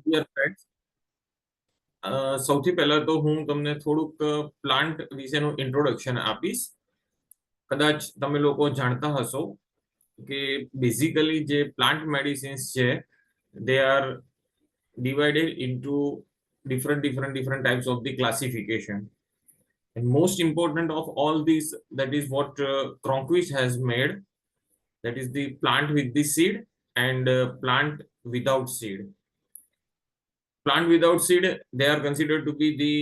Dear friends, સૌથી પહેલા તો હું તમને થોડુંક પ્લાન્ટ વિશેનું ઇન્ટ્રોડક્શન આપીશ. કદાચ તમે લોકો જાણતા હશો કે બેઝિકલી જે પ્લાન્ટ મેડિસિન્સ છે they are divided into different types of the classification, and most important of all these, that is what Cronquist has made, that is the plant with the seed and plant without seed. Plant without seed, they are considered to be the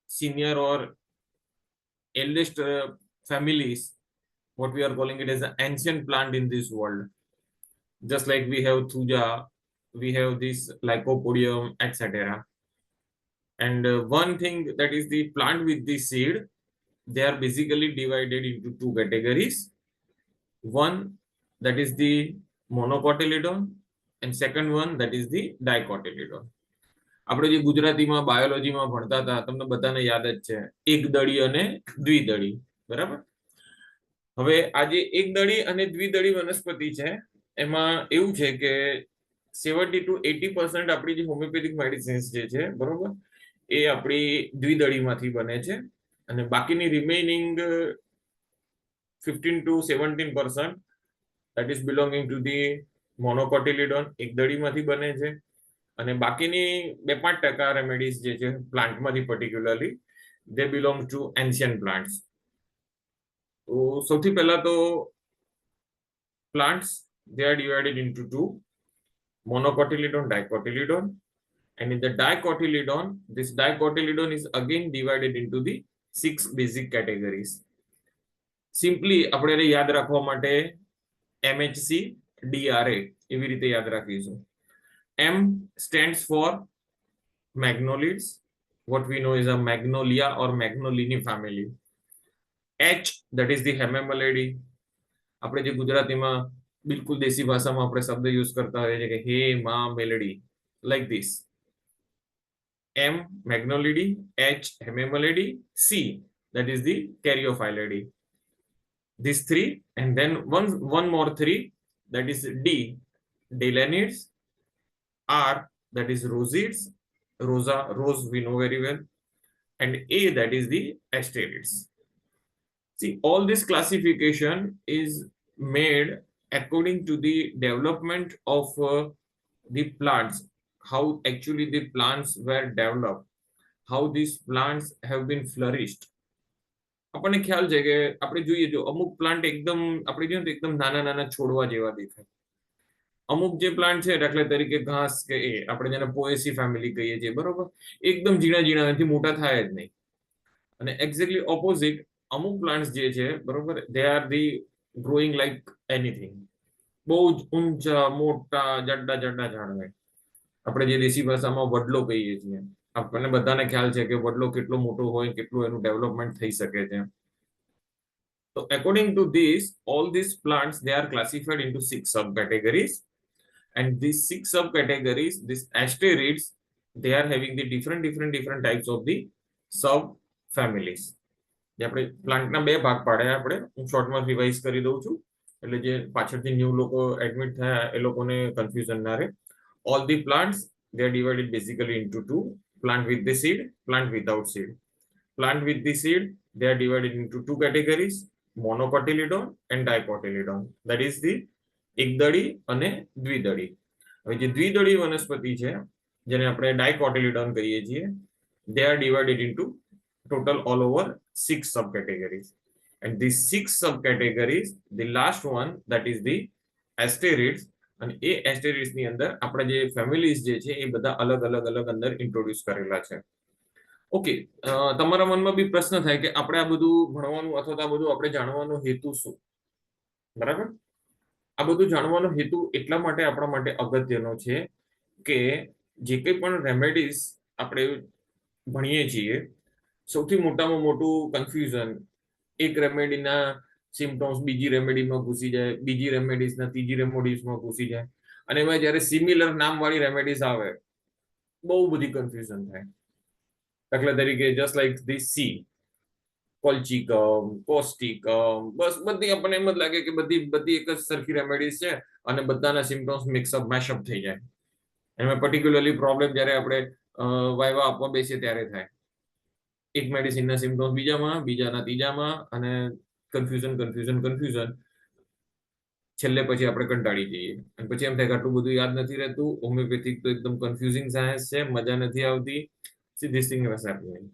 senior or eldest families, what we are calling it as an ancient plant in this world. Just like we have thuja, we have this lycopodium, etc. And one thing, that is the plant with the seed, they are basically divided into two categories. One, that is the monocotyledon, and second one, that is the dicotyledon. આપણે જે ગુજરાતીમાં બાયોલોજીમાં ભણતા હતા, તમને બધાને યાદ જ છે, એક દળી અને દ્વિદળી, બરાબર? હવે આ જે એક દળી અને દ્વિદળી વનસ્પતિ છે, એમાં એવું છે કે 70 to 80% આપણી જે હોમિયોપેથિક મેડિસિન્સ જે છે, બરોબર, એ આપણી દ્વિદળીમાંથી બને છે, અને બાકીની રિમેઇનિંગ 15 to 17% that is belonging to the monocotyledon, એક દળીમાંથી બને છે, અને બાકીની 2-5% રેમેડીઝ જે છે પ્લાન્ટમાંથી particularly, they belong to ancient plants. તો સૌથી પહેલા તો plants, they are divided into two, monocotyledon, dicotyledon. And in the dicotyledon, this dicotyledon is again divided into the 6 basic categories. Simply આપણે યાદ રાખવા માટે MHC, DRA એવી રીતે યાદ રાખીશું. M stands for magnolids, what we know is a magnolia or magnolini family. H, that is the hemimelidae. આપણે જે ગુજરાતીમાં બિલકુલ દેશી ભાષામાં આપણે શબ્દ યુઝ કરતા હોઈએ છીએ કે હે મા Meldi, like this. M, magnolidae, H, hemimelidae, C, that is the caryophyllae. These three, and then one more three, that is D, delanids, R, that is rosids, rose we know very well, and A, that is the asterids. See, all this classification is made according to the development of the plants, how actually the plants were developed, how these plants have been flourished. આપણને ખ્યાલ છે કે આપણે જોઈએ જો અમુક plant એકદમ આપણે જોઈએ તો એકદમ નાના નાના છોડવા જેવા દેખાય. અમુક જે પ્લાન્ટ છે, દાખલા તરીકે ઘાસ કે એ આપણે જેને પોએસી ફેમિલી કહીએ છીએ, બરોબર, એકદમ ઝીણા ઝીણા નથી, મોટા થાય જ નહીં. અને એક્ઝેક્ટલી ઓપોઝિટ અમુક પ્લાન્ટ્સ જે છે, બરોબર, they are the growing like anything, બહુ જ ઊંચા મોટા જાડા જાડા ઝાડ હોય. આપણે જે દેશી ભાષામાં વડલો કહીએ છીએ, આપણને બધાને ખ્યાલ છે કે વડલો કેટલો મોટો હોય, કેટલું એનું ડેવલપમેન્ટ થઈ શકે છે. So according to this, all these plants, they are classified into 6 subcategories, and these 6 subcategories, these asterids, they are having the different types of the sub families. જે આપણે પ્લાન્ટના બે ભાગ પાડ્યા, આપણે હું શોર્ટમાં રિવાઇઝ કરી દઉં છું, એટલે જે પાછળથી ન્યૂ લોકો એડમિટ થયા એ લોકોને કન્ફ્યુઝન ના રહે. All the plants, they are divided basically into two: plant with the seed, plant without seed. Plant with the seed, they are divided into two categories: monocotyledon and dicotyledon. That is the એકદળી અને દ્વિદળી. હવે જે દ્વિદળી વનસ્પતિ છે, જેને આપણે ડાયકોટિલિડોન કહીએ છીએ, they are divided into total all over 6 subcategories. And these 6 subcategories, the last one, that is the asterids, અને એ એસ્ટેરિડ્સ ની અંદર આપણે જે ફેમિલીઝ જે છે એ બધા અલગ અલગ અલગ અંદર ઇન્ટ્રોડ્યુસ કરેલા છે. ઓકે, તમારા મનમાં બી પ્રશ્ન થાય કે આપણે આ બધું ભણવાનું અથવા આ બધું આપણે જાણવાનો હેતુ શું? બરાબર, આ બધું જાણવાનો હેતુ એટલા માટે આપણા માટે અગત્યનો છે કે જે કંઈ પણ રેમેડીઝ આપણે ભણીએ છીએ, સૌથી મોટામાં મોટું કન્ફ્યુઝન, એક રેમેડીના સિમ્પટોમ્સ બીજી રેમેડીમાં ઘૂસી જાય, બીજી રેમેડીઝના ત્રીજી રેમેડીઝમાં ઘૂસી જાય, અને એમાં જ્યારે સિમિલર નામવાળી રેમેડીઝ આવે, બહુ બધી કન્ફ્યુઝન થાય. દાખલા તરીકે જસ્ટ લાઈક ધીસ સી, કોલ્ચિકમ, કોસ્ટિકમ, બસ બધી આપણને એમ જ લાગે કે બધી એક જ સરખી રેમેડીઝ છે અને બધાના સિમ્પટોમ્સ મિક્સઅપ મેશઅપ થઈ જાય. એમાં પર્ટિક્યુલરલી પ્રોબ્લેમ જ્યારે આપણે વાયવા આપવા બેસીએ ત્યારે થાય. એક મેડિસિનના સિમ્પટોમ્સ બીજામાં, બીજાના ત્રીજામાં, અને કન્ફ્યુઝન છેલ્લે પછી આપણે કંટાળી જઈએ અને પછી એમ થાય કે આટલું બધું યાદ નથી રહેતું. હોમિયોપેથિક તો એકદમ કન્ફ્યુઝિંગ સાયન્સ છે, મજા નથી આવતી. See, this thing was happening.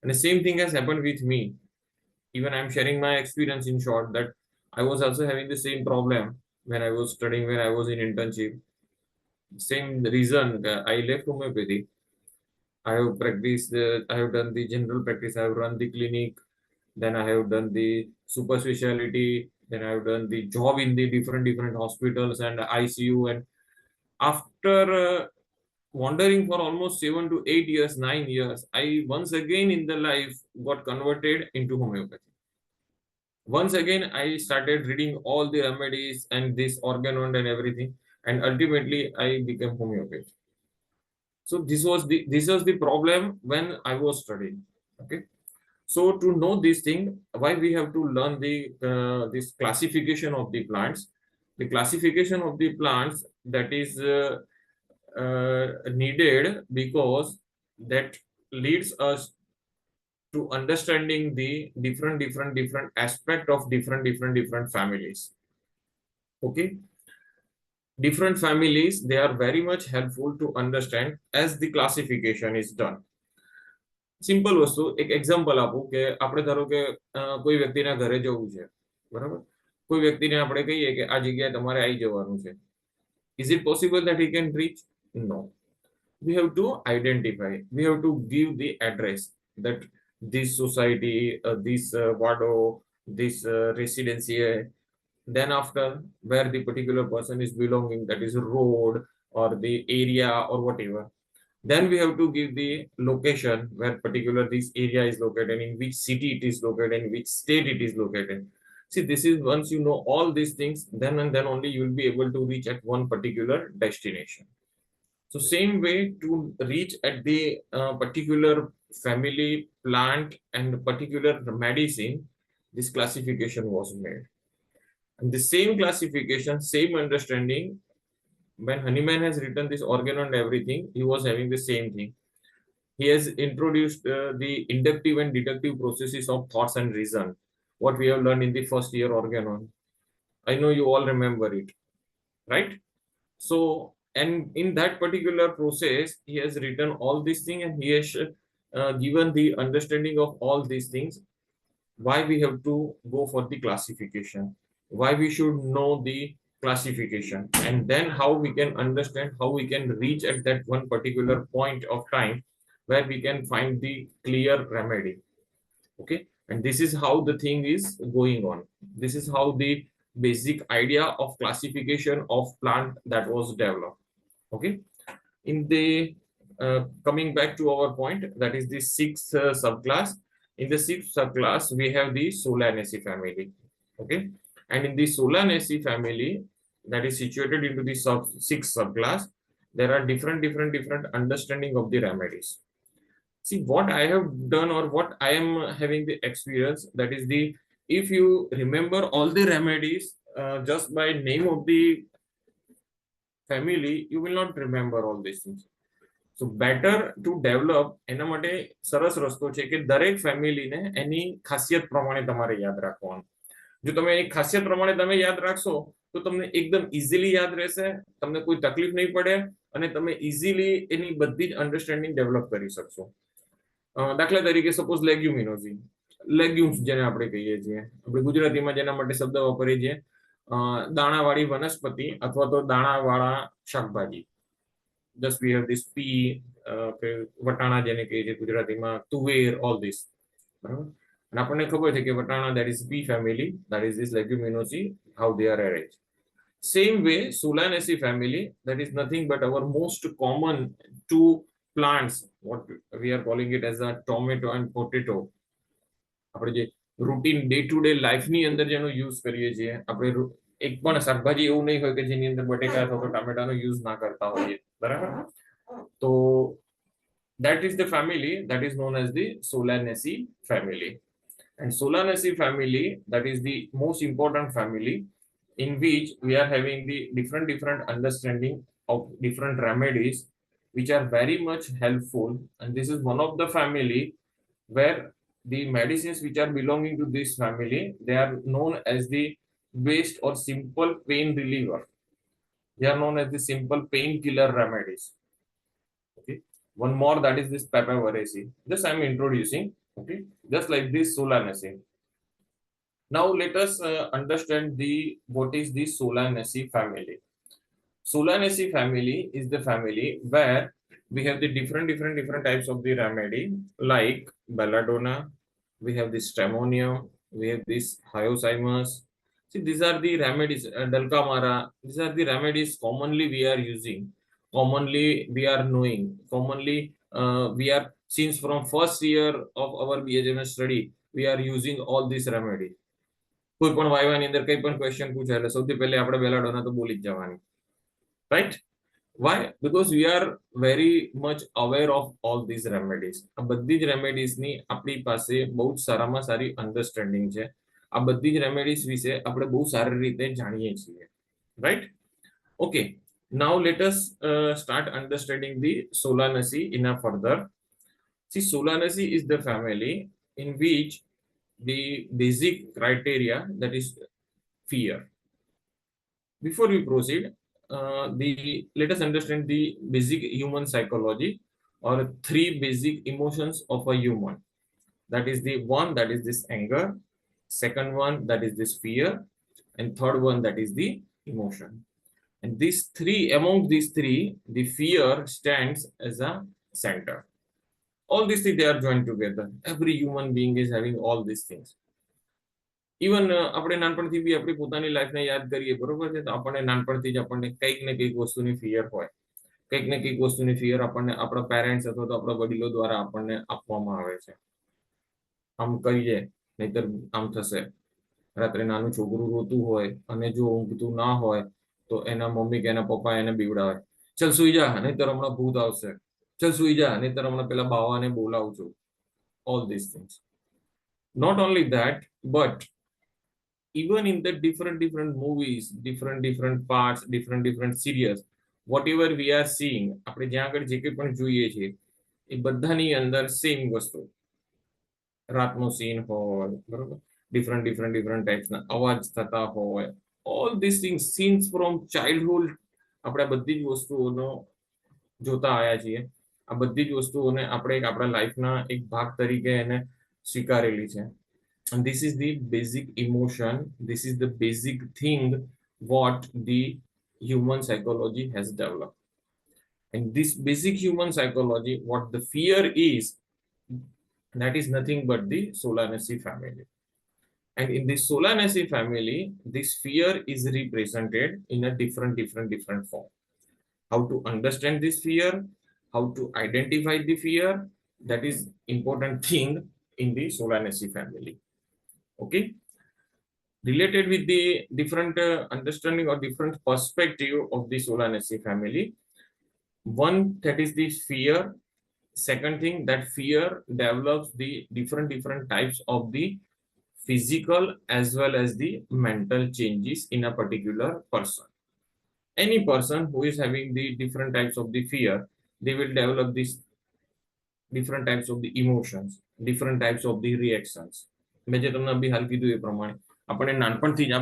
And the same thing has happened with me. Even I'm sharing my experience in short that I was also having the same problem when I was studying, when I was in internship. Same reason I left homeopathy. I have practiced, I have done the general practice, I have run the clinic, then I have done the super speciality, then I have done the job in the different hospitals and ICU. And after wandering for almost 7 to 8 years, 9 years, I once again in the life got converted into homeopathy. Once again, I started reading all the remedies and this organon and everything, and ultimately I became homeopathy. So this was the problem when I was studying. Okay. So to know this thing, why we have to learn the this classification of the plants. The classification of the plants that is needed because that leads us to understanding the different aspect of different families. Okay, different families, they are very much helpful to understand as the classification is done. Simple વસ્તુ એક example આપું કે આપણે ધારો કે કોઈ વ્યક્તિના ઘરે જવું છે, બરાબર? કોઈ વ્યક્તિને આપણે કહીએ કે આ જગ્યાએ તમારે આવી જવાનું છે. Is it possible that he can reach? No. We have to identify, we have to give the address that this society, this wado, this residency, then after where the particular person is belonging, that is road or the area or whatever. Then we have to give the location where particular this area is located, in which city it is located, in which state it is located. See, this is once you know all these things, then and then only you will be able to reach at one particular destination. So same way to reach at the particular family plant and particular medicine, this classification was made. And the same classification, same understanding, when Honeyman has written this organ and everything, he was having the same thing. He has introduced the inductive and deductive processes of thoughts and reason, what we have learned in the first year organon. I know you all remember it, right? So, and in that particular process, he has written all these things, and he has given the understanding of all these things, why we have to go for the classification, why we should know the classification, and then how we can understand, how we can reach at that one particular point of time where we can find the clear remedy. Okay, and this is how the thing is going on. This is how the basic idea of classification of plant that was developed. Okay, in the coming back to our point, that is the sixth subclass. In the sixth subclass, we have the Solanaceae family. Okay, and in the Solanaceae family, that is situated into the sixth subclass, there are different understanding of the remedies. See, what I have done or what I am having the experience, that is the, if you remember all the remedies just by name of the family, you will not remember all these things. So better to develop, એના માટે સરસ રસ્તો છે કે દરેક ફેમિલીને એની ખાસિયત પ્રમાણે તમારે યાદ રાખવાનું. જો તમે એની ખાસિયત પ્રમાણે તમે યાદ રાખશો તો તમને એકદમ ઇઝીલી યાદ રહેશે, તમને કોઈ તકલીફ નહીં પડે અને તમે ઇઝીલી એની બધી જ અન્ડરસ્ટેન્ડિંગ ડેવલપ કરી શકશો. દાખલા તરીકે સપોઝ લેગ્યુમિનોઝી, લેગ્યુમ્સ જેને આપણે કહીએ છીએ, આપણે ગુજરાતીમાં જેના માટે શબ્દ વાપરીએ છીએ દાણાવાળી વનસ્પતિ અથવા તો દાણાવાળા શાકભાજી. Thus we have this pea, વટાણા જેને કહીએ છીએ ગુજરાતીમાં, તુવેર, all this. બરાબર? અને આપણને ખબર છે કે વટાણા, that is pea family, that is this leguminosae, how they are arranged. Same way, Solanaceae family, that is nothing but our most common two plants, what we are calling it as a tomato and potato. આપણે જે routine day to day લાઈફની અંદર જેનો use કરીએ છીએ, આપણે એક પણ શાકભાજી એવું નહીં હોય કે જેની અંદર બટેકા અથવા ટામેટાનો યુઝ ના કરતા હોઈએ, બરાબર? તો that is the family that is known as the Solanaceae family. And Solanaceae family, that is the most important family in which we are having the different understanding of different remedies which are very much helpful, and this is one of the family where the medicines which are belonging to this family, they are known as the best or simple pain reliever. They are known as the simple painkiller remedies. Okay. One more, that is this papaverese. Just I am introducing. Okay. Just like this Solanaceae. Now let us understand the what is the Solanaceae family. Solanaceae family is the family where we have the different types of the remedy, like belladonna, we have this stramonium, we have this hyoscyamus. See, these are the remedies, dalkamara. These are the remedies commonly we are using, commonly we are knowing, commonly we are, since from first year of our BHMS study, we are using all these remedies. કોઈ પણ વાયવાની અંદર કઈ પણ question પૂછાય એટલે સૌથી પહેલે આપણે બેલાડોના તો બોલી જ જવાની, right? Why? Because we are very much aware of all these remedies. આ બધી જ રેમેડીઝ ની આપણી પાસે બહુ જ સારામાં સારી અન્ડરસ્ટેન્ડિંગ છે. આ બધી જ રેમેડીઝ વિશે આપણે બહુ સારી રીતે જાણીએ છીએ, right? Okay, now let us start understanding the Solanaceae in a further. See, Solanaceae is the family in which the basic criteria, that is fear. Before we proceed, let us understand the basic human psychology, or three basic emotions of a human. That is the one, that is this anger, second one, that is this fear, and third one, that is the emotion. And these three, among these three, the fear stands as a center. All these three, they are joined together. Every human being is having all these things. Even આપણે નાનપણથી બી આપણી પોતાની લાઈફને યાદ કરીએ, બરોબર છે, તો આપણને નાનપણથી જ આપણને કંઈક ને કંઈક વસ્તુની ફિયર હોય, કંઈક ને કંઈક વસ્તુની ફિયર આપણને આપણા પેરેન્ટ્સ અથવા તો આપણા વડીલો દ્વારા આપણને આપવામાં આવે છે. આમ કરીએ નહીતર આમ થશે. રાત્રે નાનું છોકરું રોતું હોય અને જો ઊંઘતું ના હોય તો એના મમ્મી કે એના પપ્પા એને બીવડાવે, ચલ સુઈ જા નહીતર હમણાં ભૂત આવશે, ચલ સુઈ જા નહીતર હમણાં પેલા બાવાને બોલાવજો. All these things. Not only that, but even in the different movies, different parts, different serials, whatever we are seeing, આપણે જ્યાં આગળ જે કંઈ પણ જોઈએ છીએ એ બધાની અંદર સેમ વસ્તુ, રાતનો સીન હોય, બરોબર, different ટાઈપ્સના અવાજ થતા હોય, all these things scenes from childhood આપણે બધી જ વસ્તુઓનો જોતા આવ્યા છીએ. આ બધી જ વસ્તુઓને આપણે આપણા લાઈફના એક ભાગ તરીકે એને સ્વીકારેલી છે. And this is the basic emotion, this is the basic thing what the human psychology has developed. And this basic human psychology, what the fear is, that is nothing but the Solanaceae family. And in the Solanaceae family, this fear is represented in a different form. How to understand this fear, how to identify the fear, that is important thing in the Solanaceae family. Okay, related with the different understanding or different perspective of the Solanaceae family, one, that is the fear. Second thing, that fear develops the different types of the physical as well as the mental changes in a particular person. Any person who is having the different types of the fear, they will develop these different types of the emotions, different types of the reactions. મેં જે તમને બી હાલ કીધું એ પ્રમાણે આપણે નાનપણથી જ આ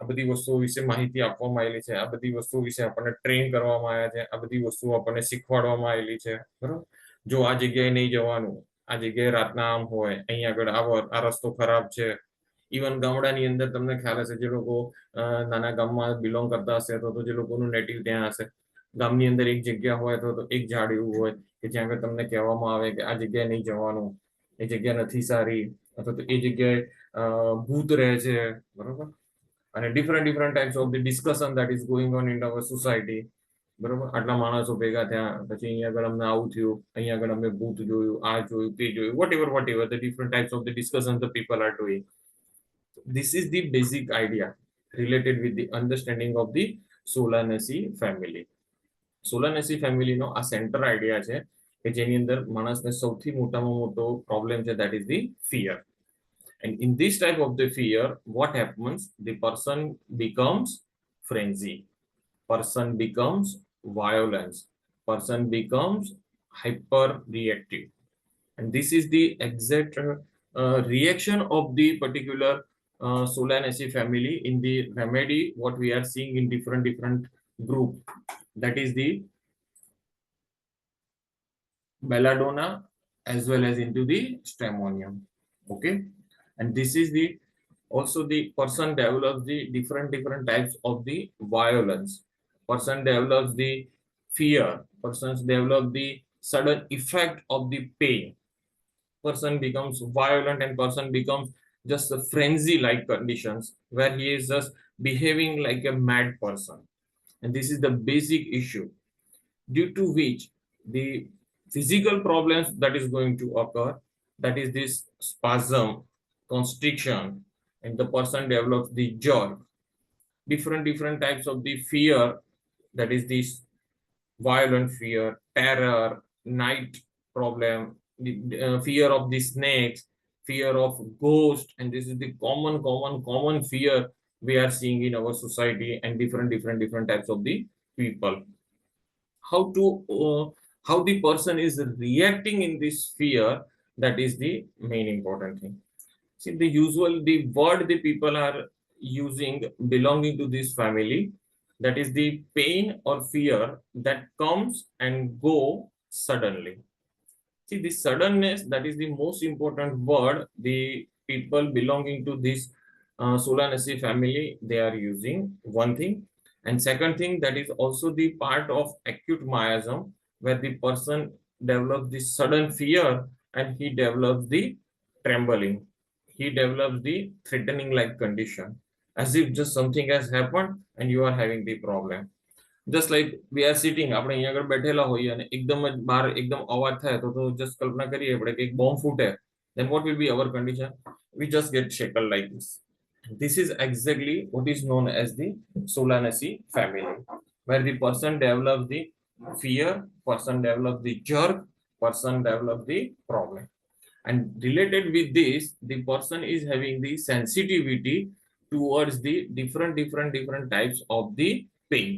બધી વસ્તુઓ વિશે માહિતી આપવામાં આવેલી છે, આ બધી વસ્તુઓ વિશે આપણને ટ્રેન કરવામાં આવ્યા છે, આ બધી વસ્તુઓ આપણને શીખવાડવામાં આવેલી છે, બરાબર. જો આ જગ્યાએ નહીં જવાનું, આ જગ્યાએ રાતના આમ હોય, અહીં આગળ આ રસ્તો ખરાબ છે. ઇવન ગામડાની અંદર તમને ખ્યાલ હશે, જે લોકો નાના ગામમાં બિલોંગ કરતા હશે તો જે લોકોનું નેટિવ ત્યાં હશે, ગામની અંદર એક જગ્યા હોય તો એક ઝાડ એવું હોય કે જ્યાં આગળ તમને કહેવામાં આવે કે આ જગ્યાએ નહીં જવાનું, એ જગ્યા નથી સારી, અથવા તો એ જગ્યાએ ભૂત રહે છે, બરોબર. અને different types of the discussion that is going on in our society, બરોબર. આટલા માણસો ભેગા થયા પછી અહીંયા આગળ અમને આવું થયું, અહીંયા આગળ અમે ભૂત જોયું, આ જોયું, તે જોયું, whatever the different types of the discussion the people are doing. This is the basic idea related with the understanding of the Solanaceae family. Solanaceae family નો આ સેન્ટર આઈડિયા છે કે જેની અંદર માણસને સૌથી મોટામાં મોટો પ્રોબ્લેમ છે, that is the fear. And in this type of the fear, what happens? The person becomes frenzy. person becomes violence, person becomes hyper reactive, and this is the exact reaction of the particular Solanaceae family in the remedy what we are seeing in different group, that is the belladonna as well as into the stramonium. Okay, and this is the also the person develops the different types of the violence, person develops the fear, persons develop the sudden effect of the pain, person becomes violent, and person becomes just a frenzy like conditions where he is just behaving like a mad person. And this is the basic issue due to which the physical problems that is going to occur, that is this spasm, constriction, and the person develops the jerk, different types of the fear, that is this violent fear, terror, night problem, the fear of the snakes, fear of ghost, and this is the common fear we are seeing in our society and different types of the people. How to how the person is reacting in this fear, that is the main important thing. See, the word the people are using belonging to this family, that is the pain or fear that comes and go suddenly. See, the suddenness, that is the most important word the people belonging to this Solanaceae family they are using. One thing, and second thing, that is also the part of acute miasm where the person develops the sudden fear and he develops the trembling. He develops the threatening like condition, as if just something has happened and you are having the problem. Just like we are sitting, આપણે અહીંયા આગળ બેઠેલા હોઈએ અને એકદમ જ બહાર એકદમ અવાજ થાય તો just કલ્પના કરીએ આપણે કે એક બોમ્બ ફૂટે, then what will be our condition? We just get shaken like this. This is exactly what is known as the Solanaceae family, where the person develops the fear, person develops the jerk, person develops the problem. And related with this, the person is having the sensitivity towards the different types of the pain.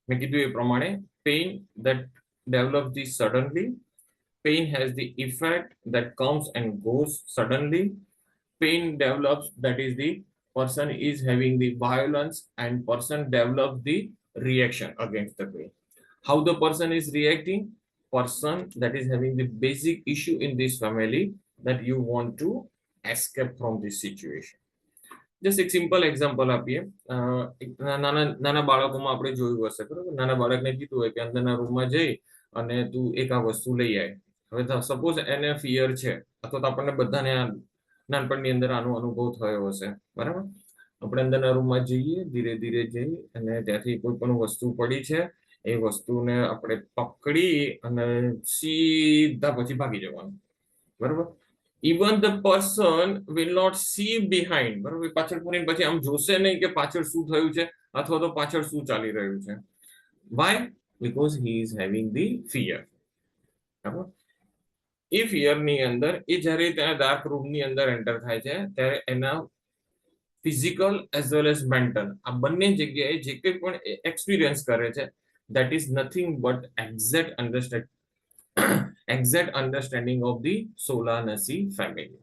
મેં કીધું એ પ્રમાણે pain that develops the suddenly, pain has the effect that comes and goes suddenly, pain develops, that is the person is having the violence and person develops the reaction against the pain. How the person is reacting? Person that is having the basic issue in this family, that you want to escape from this situation. Just એક simple example આપીએ. નાના નાના બાળકોમાં આપણે જોયું હશે, બરાબર? નાના બાળકને કીધું હોય કે અંદરના રૂમમાં જઈ અને તું એક આ વસ્તુ લઈ આય. હવે સપોઝ એને ફિયર છે, અથવા તો આપણને બધાને નાનપણની અંદર આનો અનુભવ થયો હશે, બરાબર? આપણે અંદરના રૂમમાં જઈએ, ધીરે ધીરે જઈ અને ત્યાંથી કોઈ પણ વસ્તુ પડી છે એ વસ્તુને આપણે પકડી અને સીધા પછી ભાગી જવાનું, બરાબર? Even the person will not see behind, બરાબર? પાછળ ફરીને પછી આમ જોશે નહીં કે પાછળ શું થયું છે અથવા તો પાછળ શું ચાલી રહ્યું છે. Why? Because he is having the fear. બરાબર? એ ફિયર ની અંદર એ જ્યારે ત્યાં ડાર્ક રૂમ ની અંદર એન્ટર થાય છે ત્યારે એના physical as well as mental આ બંને જગ્યાએ જે કંઈ પણ એક્સપિરિયન્સ કરે છે, that is nothing but exact understanding of the Solanaceae family,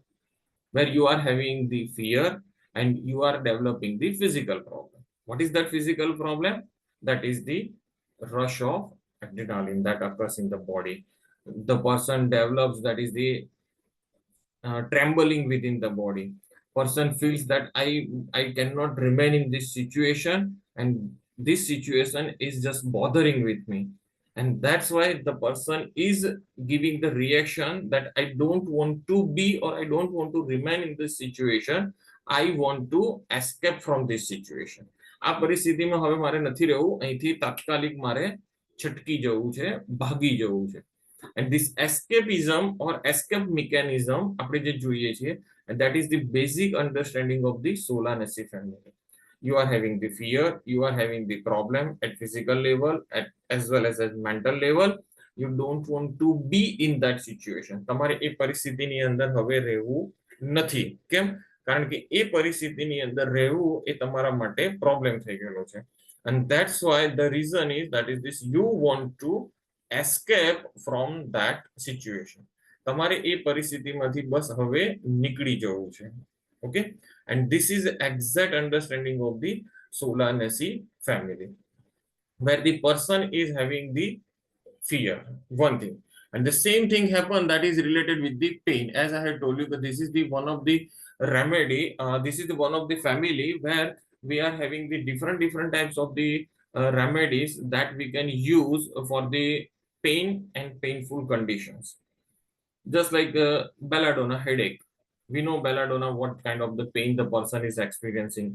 where you are having the fear and you are developing the physical problem. What is that physical problem? That is the rush of adrenaline that occurs in the body. The person develops, that is the trembling within the body. Person feels that I cannot remain in this situation and this situation is just bothering with me. And that's why the person is giving the reaction that I don't want to be or I don't want to remain in this situation. I want to escape from this situation. આ પરિસ્થિતિમાં હવે મારે નથી રહેવું, અહીંથી તાત્કાલિક મારે છટકી જવું છે, ભાગી જવું છે. And this escapism or escape mechanism આપણે જે જોઈએ છીએ, and that is the basic understanding of the Solanaceae family. You are having the fear, you are having the problem at physical level as well as at mental level. You don't want to be in that situation. તમારે એ પરિસ્થિતિની અંદર હવે રહેવું નથી. કેમ? કારણ કે એ પરિસ્થિતિની અંદર રહેવું એ તમારા માટે પ્રોબ્લેમ થઈ ગયેલો છે. And that's why the reason is that is this, you want to escape from that situation. તમારે એ પરિસ્થિતિમાંથી બસ હવે નીકળી જવું છે. Okay, and this is exact understanding of the Solanaceae family, where the person is having the fear, one thing, and the same thing happen that is related with the pain. As I had told you that this is the one of the remedy, this is the one of the family where we are having the different types of the remedies that we can use for the pain and painful conditions. Just like belladonna headache, we know belladonna what kind of the pain the person is experiencing,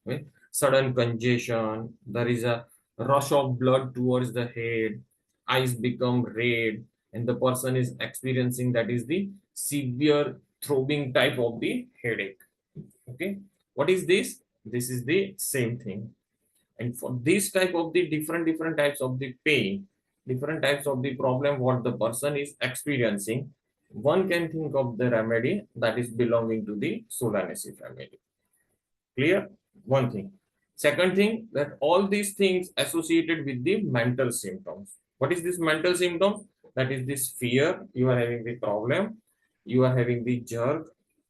right? Sudden congestion, there is a rush of blood towards the head, eyes become red, and the person is experiencing that is the severe throbbing type of the headache. Okay, what is this? This is the same thing. And for this type of the different types of the pain, different types of the problem what the person is experiencing, one can think of the remedy that is belonging to the Solanaceae family. Clear? One thing. Second thing, that all these things associated with the mental symptoms. What is this mental symptoms? That is this fear, you are having the problem, you are having the jerk,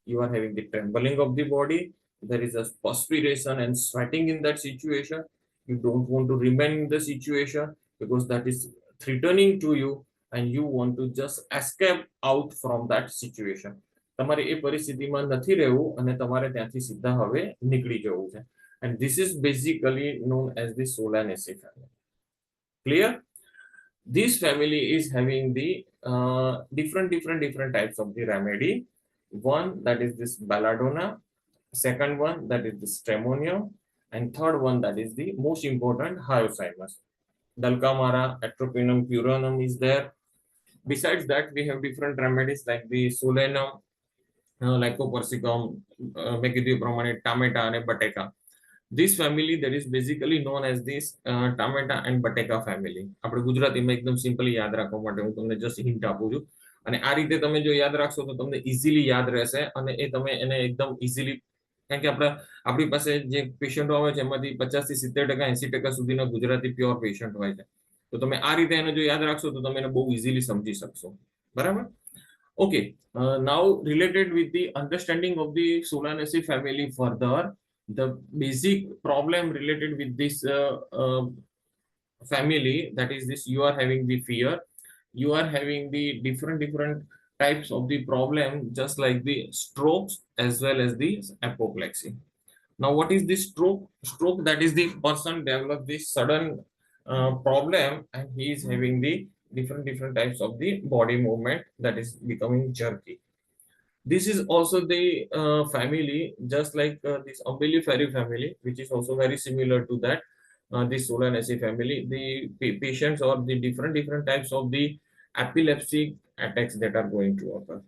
you are having the trembling of the body, there is a perspiration and sweating in that situation, you don't want to remain in the situation because that is threatening to you, and you want to just escape out from that situation. તમારે એ પરિસ્થિતિમાં નથી રહેવું અને તમારે ત્યાંથી સિદ્ધા હવે નીકળી જવું છે. And this is basically known as the Solanaceae family. Clear? This family is having the different types of the remedy. One that is this belladonna, second one that is the stramonium, and third one that is the most important hyoscyamus. Dulcamara, atropinum, purinum is there. Besides that, we have different remedies like the solanum, lycopersicum, મેં કીધું એ પ્રમાણે ટામેટા અને બટેકા. This family that is basically known as this ટામેટા and બટેકા family. આપણે ગુજરાતીમાં એકદમ સિમ્પલી યાદ રાખવા માટે હું તમને જસ્ટ હિન્ટ આપું છું, અને આ રીતે તમે જો યાદ રાખશો તો તમને ઇઝીલી યાદ રહેશે, અને એ તમે એને એકદમ ઇઝીલી, કારણ કે આપણી પાસે જે પેશન્ટો આવે છે એમાંથી 50 થી 70% 80% સુધીના ગુજરાતી પ્યોર પેશન્ટ હોય છે. તો તમે આ રીતે એને જો યાદ રાખશો તો તમે એને બહુ ઇઝીલી સમજી શકશો. બરાબર? Okay, now related with the understanding of the Solanaceae family further, the basic problem related with this family, that is this, you are having the fear, you are having the different types of the problem, just like the strokes as well as the apoplexy. Now what is this stroke? That is the person develop this sudden problem, and he is having the different types of the body movement that is becoming jerky. This is also the family, just like this umbelliferi family, which is also very similar to that this Solanaceae family. The patients or the different types of the epileptic attacks that are going to occur.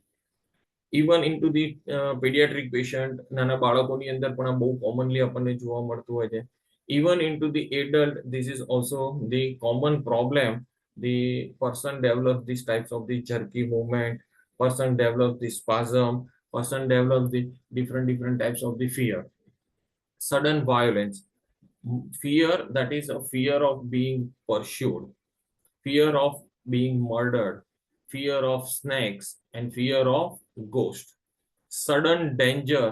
Even into the pediatric patient, નાના બાળકોની અંદર પણ આ બહુ commonly આપણને જોવા મળતું હોય છે. Even into the adult, this is also the common problem. The person develops these types of the jerky movement, person develops the spasm, person develops the different types of the fear, sudden violence, fear, that is a fear of being pursued, fear of being murdered, fear of snakes, and fear of ghost, sudden danger,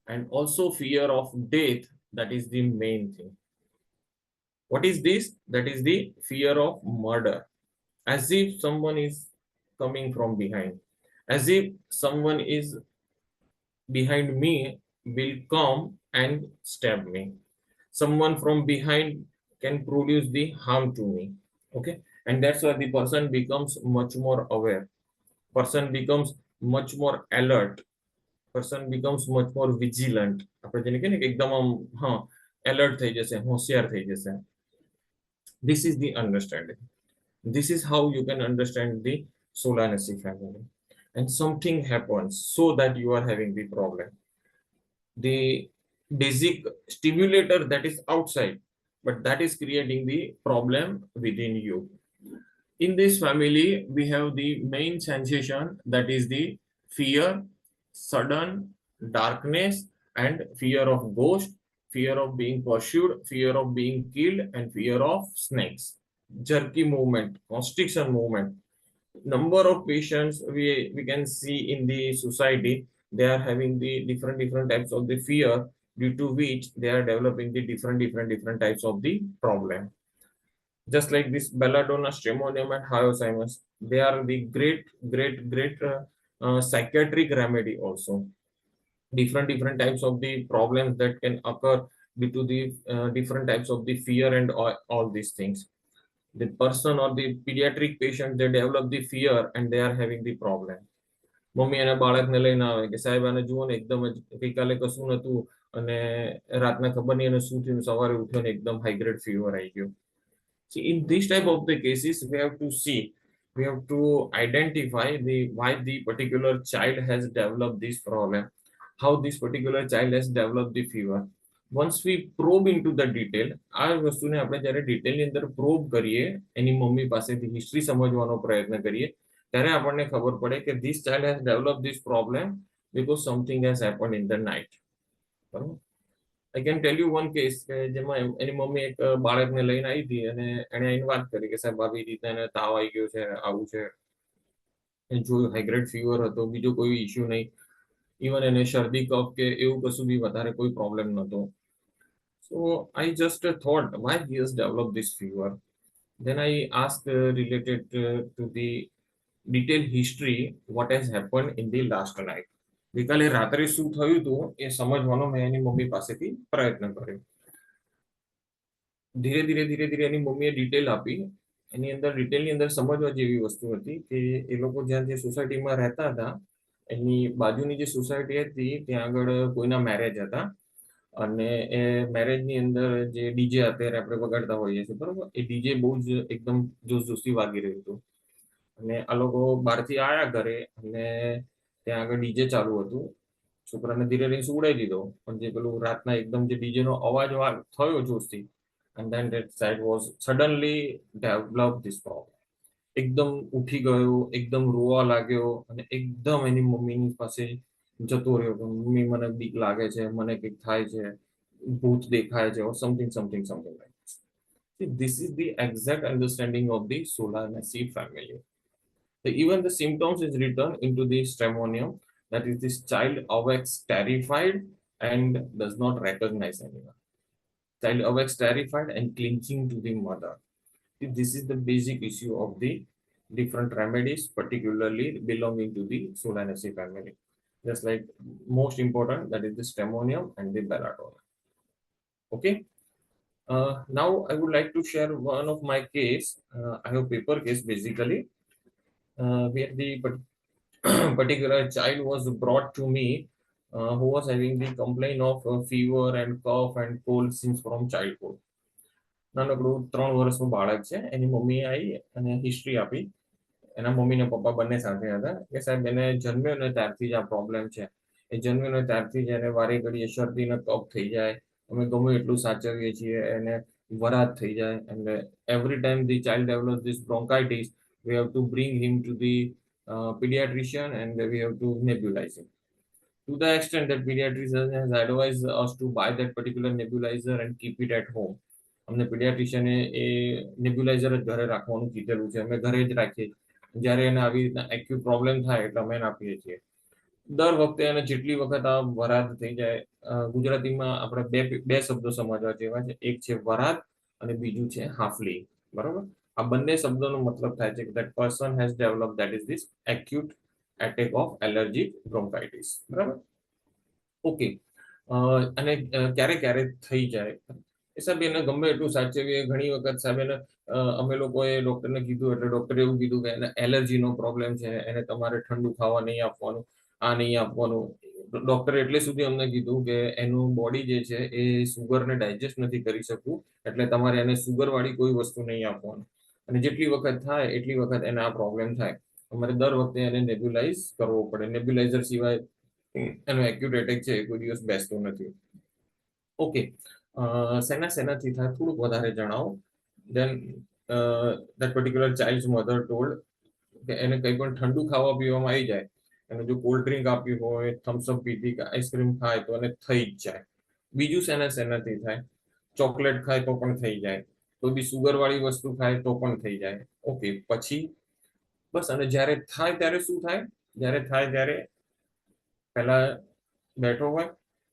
and also fear of death. That is the main thing. What is this? That is the fear of murder, as if someone is coming from behind, as if someone is behind me will come and stab me. Someone from behind can produce the harm to me. Okay, and that's why the person becomes much more aware, person becomes much more alert, person becomes much more vigilant. આપણે જેને કહીએ ને કે એકદમ આમ alert થઈ જશે, હોશિયાર થઈ જશે. This is the understanding. This is how you can understand the Solanaceae family. And something happens so that you are having the problem. The basic stimulator that is outside, but that is creating the problem within you. In this family, we have the main sensation, that is the fear, sudden darkness, and fear of ghost, fear of being pursued, fear of being killed, and fear of snakes. Jerky movement, constriction movement. Number of patients we can see in the society, they are having the different types of the fear, due to which they are developing the different types of the problem. Just like this belladonna, stramonium, and hyoscyamus, they are the great psychiatric remedy also. Different types of the problems that can occur due to the different types of the fear and all these things. The person or the pediatric patient, they develop the fear and they are having the problem. Mummy અને બાળકને લઈને આવે કે સાહેબ આને જુઓ ને એકદમ જ ગઈકાલે કશું નતું અને રાતના ખબર નહીં એને શું થયું, સવારે ઉઠ્યો ને એકદમ હાઈ ગ્રેડ ફીવર આવી ગયો. See, in this type of the cases, we have to see, we have to identify the why the particular child has developed this problem, how this particular child has developed the fever. Once we probe into the detail, આ વસ્તુને આપણે જ્યારે ડિટેલની અંદર probe કરીએ, એની mummy પાસેથી history સમજવાનો પ્રયત્ન કરીએ, ત્યારે આપણને ખબર પડે કે this child has developed this problem because something has happened in the night. બરાબર. I can tell you one case કે જેમાં એની મમ્મી એક બાળકને લઈને આવી હતી અને એણે આવીને વાત કરી કે સાહેબ આવી રીતે એને તાવ આવી ગયો છે, આવું છે. જોયું હાઈ ગ્રેડ ફીવર હતો, બીજો કોઈ ઇશ્યુ નહીં. ઇવન એને શરદી કફ કે એવું કશું બી વધારે કોઈ પ્રોબ્લેમ નહોતો. So I just thought why he has developed this fever. Then I asked related to the detailed history what has happened in the last night. ગઈકાલે રાત્રે શું થયું હતું એ સમજવાનો મેં એની મમ્મી પાસેથી પ્રયત્ન કર્યો. ધીરે ધીરે એની મમ્મીએ ડિટેલ આપી. એની અંદર ડિટેલની અંદર સમજવા જેવી વસ્તુ હતી કે એ લોકો જ્યાં જે સોસાયટીમાં રહેતા હતા, એની બાજુની જે સોસાયટી હતી ત્યાં આગળ કોઈના મેરેજ હતા અને એ મેરેજની અંદર જે ડીજે અત્યારે આપણે વગાડતા હોઈએ છીએ બરોબર, એ ડીજે બહુ જ એકદમ જોશજોશથી વાગી રહ્યું હતું અને આ લોકો બહારથી આવ્યા ઘરે અને ત્યાં આગળ ડીજે ચાલુ હતું. છોકરાને ધીરે રહીને સુવડાવી દીધો, પણ જે પેલું રાતના એકદમ જે ડીજેનો અવાજ થયો જોશથી, and then that child was suddenly developed this problem. એકદમ ઉઠી ગયો, એકદમ રોવા લાગ્યો અને એકદમ એની મમ્મીની પાસે જતો રહ્યો કે મમ્મી મને બીક લાગે છે, મને કંઈક થાય છે, ભૂત દેખાય છે, or something like this. See, this is the exact understanding of the Solanaceae family. So even the symptoms is written into the stramonium, that is this child awakes terrified and does not recognize anyone. Child awakes terrified and clinging to the mother. This is the basic issue of the different remedies, particularly belonging to the Solanaceae family. Just like most important, that is the stramonium and the belladonna. Okay. Now I would like to share one of my case. I have paper case basically, where the particular child was brought to me who was having the complaint of fever and cough and cold since from childhood. નાનકડું 3 વર્ષનું બાળક છે. એની mummy આવી અને history આપી. એના mummy ને પપ્પા બંને સાથે હતા કે સાહેબ એને જન્મ્યો ને ત્યારથી જ આ પ્રોબ્લેમ છે. એ જન્મ્યો ને ત્યારથી જ એને વારે ઘડીએ શરદી ને કફ થઈ જાય. અમે ગમે એટલું સાચવીએ છીએ, એને વરાત થઈ જાય. and every time the child develops this bronchitis, we have to bring him to the pediatrician and we have to nebulize him. To the extent that pediatrician has advised us to buy that particular nebulizer and keep it at home. અમને પીડિયાટ્રિશિયને એ nebulizer જ ઘરે રાખવાનું કીધેલું છે. અમે ઘરે જ રાખીએ. જ્યારે એને આવી રીતના એક્યુટ પ્રોબ્લેમ થાય એટલે અમે એને આપીએ છીએ. દર વખતે એને જેટલી વખત આ વરાત થઈ જાય, ગુજરાતીમાં આપણે બે શબ્દો સમજવા જેવા છે. એક છે વરાત અને બીજું છે હાફલી. બરોબર. આ બંને શબ્દોનો મતલબ થાય છે કે that person has developed, that is this acute attack of allergic bronchitis. બરાબર. ઓકે. અને ક્યારે ક્યારે થઈ જાય એ સાહેબ એને ગમે એટલું સાચવીએ. ઘણી વખત સાહેબ એને અમે લોકોએ ડોક્ટરને કીધું એટલે ડોક્ટરે એવું કીધું કે એને એલર્જીનો પ્રોબ્લેમ છે, એને તમારે ઠંડુ ખાવા નહીં આપવાનું, આ નહીં આપવાનું. ડોક્ટરે એટલે સુધી અમને કીધું કે એનું બોડી જે છે એ સુગરને ડાયજેસ્ટ નથી કરી શકતું, એટલે તમારે એને સુગરવાળી કોઈ વસ્તુ નહીં આપવાનું. અને જેટલી વખત થાય એટલી વખત એને આ પ્રોબ્લેમ થાય. અમારે દર વખતે એને નેબ્યુલાઇઝ કરવો પડે. નેબ્યુલાઇઝર સિવાય એનો એક્યુટ એટેક છે એ કોઈ દિવસ બેસતો નથી. ઓકે. સેનાથી થાય થોડુંક વધારે જણાવો. Then that particular child's mother told કે એને કંઈ પણ ઠંડુ ખાવા પીવામાં આવી જાય, એને જો કોલ્ડ ડ્રિંક આપી હોય, થમ્સઅપ પીધી કે આઈસ્ક્રીમ ખાય તો એને થઈ જ જાય. બીજું શેનાથી થાય? ચોકલેટ ખાય તો પણ થઈ જાય, કોઈ બી સુગર વાળી વસ્તુ ખાય તો પણ થઈ જાય. ઓકે, પછી બસ. અને જ્યારે થાય ત્યારે શું થાય? જ્યારે થાય ત્યારે પહેલા બેઠો હોય,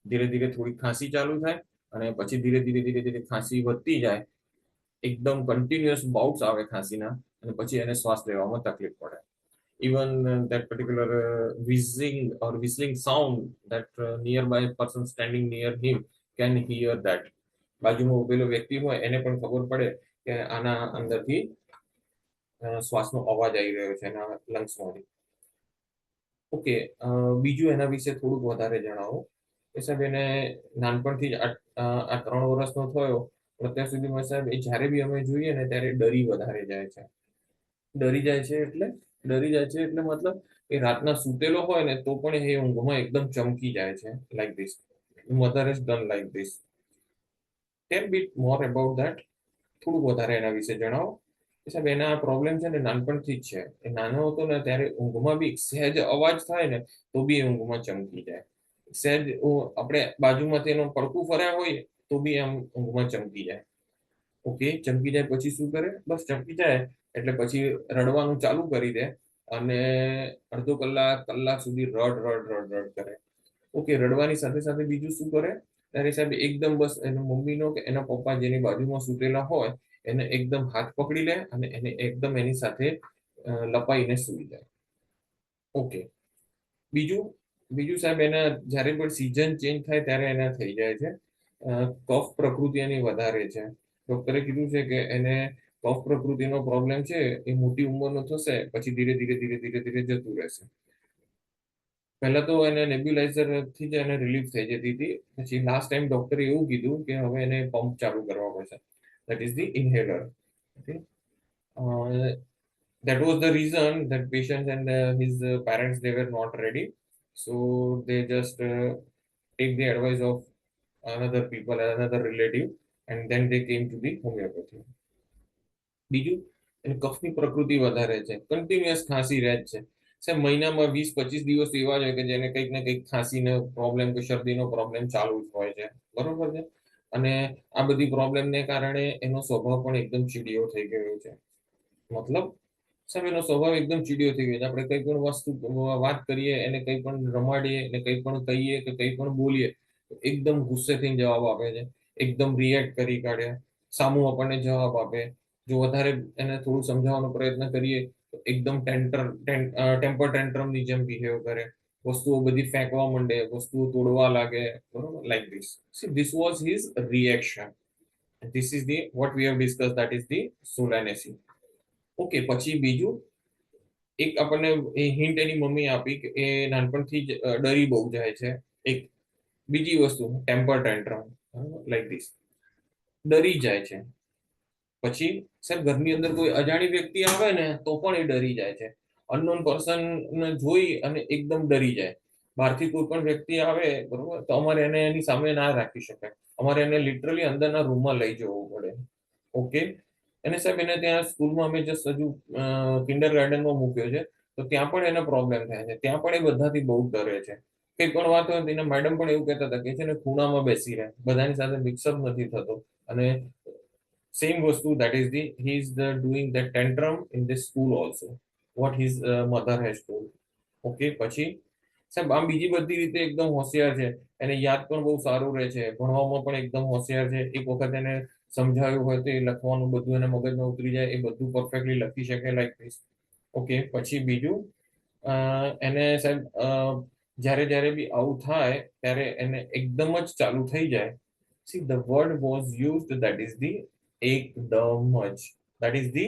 ધીરે ધીરે થોડી ખાંસી ચાલુ થાય, અને પછી ધીરે ધીરે ધીરે ધીરે ખાંસી વધતી જાય, એકદમ કન્ટિન્યુઅસ બાઉટ્સ આવે ખાંસીના, અને પછી એને શ્વાસ લેવામાં તકલીફ પડે. Even that particular whizzing or whistling sound that nearby person standing near him can hear that. બાજુમાં ઉભેલો વ્યક્તિ હોય એને પણ ખબર પડે કે આના અંદરથી શ્વાસનો અવાજ આવી રહ્યો છે એના લંગ્સમાંથી. ઓકે, બીજું એના વિશે થોડુંક વધારે જણાવો. એ સાહેબ એને નાનપણથી જ આ 3 વર્ષનો થયો, અત્યાર સુધીમાં સાહેબ એ જ્યારે બી અમે જોઈએ ને ત્યારે ડરી વધારે જાય છે. ડરી જાય છે એટલે મતલબ એ રાતના સૂતેલો હોય ને તો પણ એ ઊંઘમાં એકદમ ચમકી જાય છે, like this. Mother is done like this. Tell bit more about that. થોડુંક વધારે એના વિશે જણાવો. સાહેબ એના આ પ્રોબ્લેમ છે ને નાનપણથી જ છે. એ નાનો હતો ને ત્યારે ઊંઘમાં બી સહેજ અવાજ થાય ને તો બી એ ઊંઘમાં ચમકી જાય. સહેજ આપણે બાજુમાંથી એનો પડકું ફર્યા હોય તો બી આમ ઊંઘમાં ચમકી જાય. ઓકે, ચમકી જાય પછી શું કરે? બસ ચમકી જાય એટલે પછી રડવાનું ચાલુ કરી દે, અને અડધો કલાક સુધી રડ રડ રડ રડ કરે. ઓકે, રડવાની સાથે સાથે બીજું શું કરે? ત્યારે સાહેબ એકદમ બસ એના મમ્મીનો કે એના પપ્પા જેની બાજુમાં સૂતેલા હોય એને એકદમ હાથ પકડી લે અને એને એકદમ એની સાથે લપાઈને સૂઈ જાય. ઓકે, બીજું બીજું સાહેબ એના જ્યારે પણ સિઝન ચેન્જ થાય ત્યારે એના થઈ જાય છે કફ પ્રકૃતિ એની વધારે છે. ડોક્ટરે કીધું છે કે એને કફ પ્રકૃતિનો પ્રોબ્લેમ છે, એ મોટી ઉંમરનો થશે પછી ધીરે ધીરે ધીરે ધીરે ધીરે જતું રહેશે. પહેલા તો એને નેબ્યુલાઇઝર થી જ એને રિલીફ થઈ જતી હતી. પછી લાસ્ટ ટાઈમ ડોક્ટરે એવું કીધું કે હવે એને પંપ ચાલુ કરવા પડશે, that is the inhaler. Okay, that was the reason that patient and his parents, they were not ready, so they just take the advice of another people, another relative, and then they came to the homeopathy. બીજું, એને કફની પ્રકૃતિ વધારે છે, continuous ખાંસી રહે છે. સાહેબ મહિનામાં 20-25 દિવસ એવા જ હોય કે જેને કંઈક ને કંઈક ખાંસીનો પ્રોબ્લેમ કે શરદીનો પ્રોબ્લેમ ચાલુ જ હોય છે, બરોબર છે. અને આ બધી પ્રોબ્લેમને કારણે એનો સ્વભાવ પણ એકદમ ચીડિયો થઈ ગયો છે. મતલબ સાહેબ એનો સ્વભાવ એકદમ ચીડિયો થઈ ગયો છે. આપણે કંઈ પણ વસ્તુ વાત કરીએ, એને કંઈ પણ રમાડીએ, એને કંઈ પણ કહીએ કે કંઈ પણ બોલીએ તો એકદમ ગુસ્સે થઈને જવાબ આપે છે, એકદમ રિએક્ટ કરી કાઢે, સામું આપણને જવાબ આપે. જો વધારે એને થોડું સમજાવવાનો પ્રયત્ન કરીએ તો એકદમ ટેમ્પર ટેન્ટ્રમની જેમ બિહેવ કરે, વસ્તુઓ બધી ફેંકવા માંડે, વસ્તુઓ તોડવા લાગે, બરોબર, like this. See this was his reaction. This is the what we have discuss, that is the solanaceae. Okay, પછી બીજું એક આપણને હિન્ટ એની મમ્મી આપી કે એ નાનપણથી જ ડરી બહુ જાય છે. એક બીજી વસ્તુ ટેમ્પર ટેન્ટ્રમ, લાઈક ધીસ, ડરી જાય છે. પછી સાહેબ ઘરની અંદર કોઈ અજાણી વ્યક્તિ આવે ને તો પણ એ ડરી જાય છે. અનનોન પર્સન ને જોઈ અને એકદમ ડરી જાય. બહારથી કોઈ પણ વ્યક્તિ આવે, બરોબર, તો અમારે એને એની સામે ના રાખી શકાય, અમારે એને લિટરલી અંદરના રૂમમાં લઈ જવું પડે. ઓકે, એને સાહેબ એને ત્યાં સ્કૂલમાં અમે જસ્ટ હજુ કિન્ડર ગાર્ડનમાં મૂક્યો છે, તો ત્યાં પણ એને પ્રોબ્લેમ થાય છે. ત્યાં પણ એ બધાથી બહુ ડરે છે. કંઈ પણ વાત હોય એના મેડમ પણ એવું કહેતા હતા કે છે ને ખૂણામાં બેસી રહે, બધાની સાથે મિક્સઅપ નથી થતો. અને same વસ્તુ, that is the he is the doing that tantrum in this school also, what his mother has told. Okay, પછી સાહેબ આમ બીજી બધી રીતે એકદમ હોશિયાર છે, એને યાદ પણ બહુ સારું રહે છે, ભણવામાં પણ એકદમ હોશિયાર છે. એક વખત એને સમજાવ્યું હોય તો એ લખવાનું બધું એને મગજમાં ઉતરી જાય, એ બધું પરફેક્ટલી લખી શકે, લાઈક ધીસ. ઓકે, પછી બીજું એને સાહેબ જ્યારે જ્યારે બી આવું થાય ત્યારે એને એકદમ જ ચાલુ થઈ જાય. See, the word was used, that is the એકદમ જ, that is the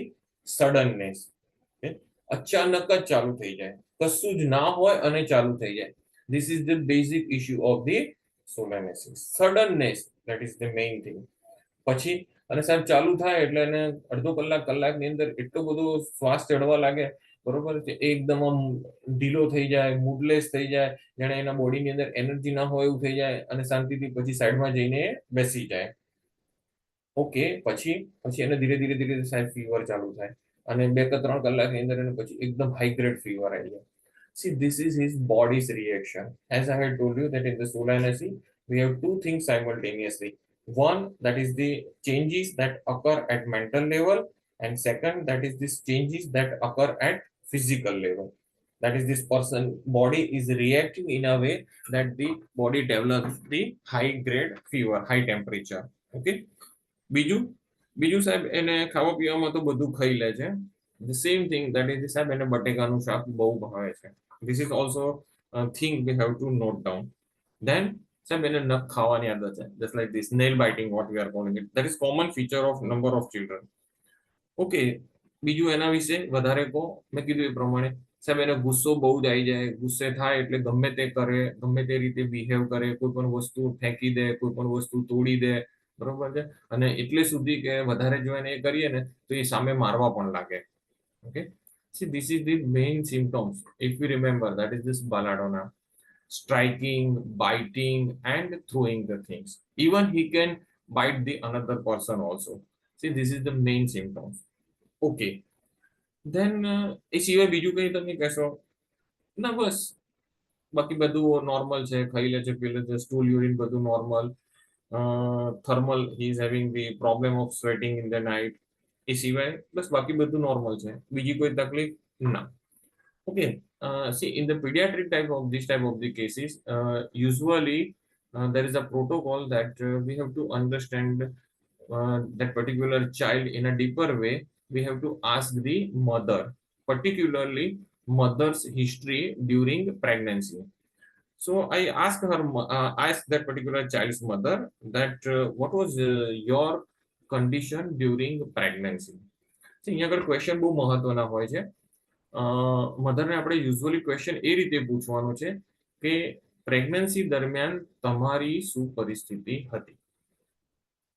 suddenness. Okay? અચાનક જ ચાલુ થઈ જાય, કશું જ ના હોય અને ચાલુ થઈ જાય. This is the basic issue of the solanaceae. Suddenness, that is the main thing. પછી અને સાહેબ ચાલુ થાય એટલે એને અડધો કલાકની અંદર એટલો બધો શ્વાસ ચડવા લાગે, બરોબર છે, એકદમ આમ ઢીલો થઈ જાય, મૂડલેસ થઈ જાય, જાણે એના બોડીની અંદર એનર્જી ના હોય એવું થઈ જાય, અને શાંતિથી પછી સાઈડમાં જઈને બેસી જાય. ઓકે, પછી પછી એને ધીરે ધીરે ધીરે સાહેબ ફીવર ચાલુ થાય, અને 2 કે 3 કલાકની અંદર એને પછી એકદમ હાઈ ગ્રેડ ફીવર આવી જાય. See, this is his body's reaction. As I had told you that in the Solanaceae, we have two things simultaneously. One, that is the changes that occur at mental level, and second, that is these changes that occur at physical level. That is, this person body is reacting in a way that the body develops the high grade fever, high temperature. Okay. બીજું બીજું સાહેબ એને ખાવા પીવામાં તો બધું ખાઈ લે છે. The same thing, that is સાહેબ એને બટેકાનું શાક બહુ ભાવે છે. This is also a thing we have to note down. Then સાહેબ એને નખ ખાવાની આદત છે, just like this nail biting, what we are calling it, that is common feature of number of children. Okay, બીજું એના વિશે વધારે કહો. મેં કીધું એ પ્રમાણે સાહેબ એને ગુસ્સો બહુ જ આવી જાય, ગુસ્સે થાય એટલે ગમે તે કરે, ગમે તે રીતે બિહેવ કરે, કોઈ પણ વસ્તુ ફેંકી દે, કોઈ પણ વસ્તુ તોડી દે, બરોબર છે. અને એટલે સુધી કે વધારે જો એને એ કરીએ ને તો એ સામે મારવા પણ લાગે. Okay, see this is the main symptoms. If we remember, that is this balladonna, striking, biting and throwing the things. Even he can bite the another person also. See, this is the main symptoms. Okay, then એ સિવાય બીજું કઈ તમે કહેશો? ના બસ બાકી બધું normal છે, ખાઈ લે છે, પી લે છે, સ્ટૂલ યુરિન બધું normal. Thermal, he is having the problem of sweating in the night. એ સિવાય બસ બાકી બધું નોર્મલ છે, બીજી કોઈ તકલીફ ના. Okay, see, in the pediatric type of this type of the cases, usually there is a protocol that we have to understand that particular child in a deeper way. We have to ask the mother, particularly mother's history during pregnancy. So I asked her, asked that particular child's mother that what was your condition during pregnancy. So અહીંયા આગળ question બહુ મહત્વના હોય છે. મધરને આપણે usually question એ રીતે પૂછવાનું છે કે પ્રેગ્નન્સી દરમિયાન તમારી શું પરિસ્થિતિ હતી.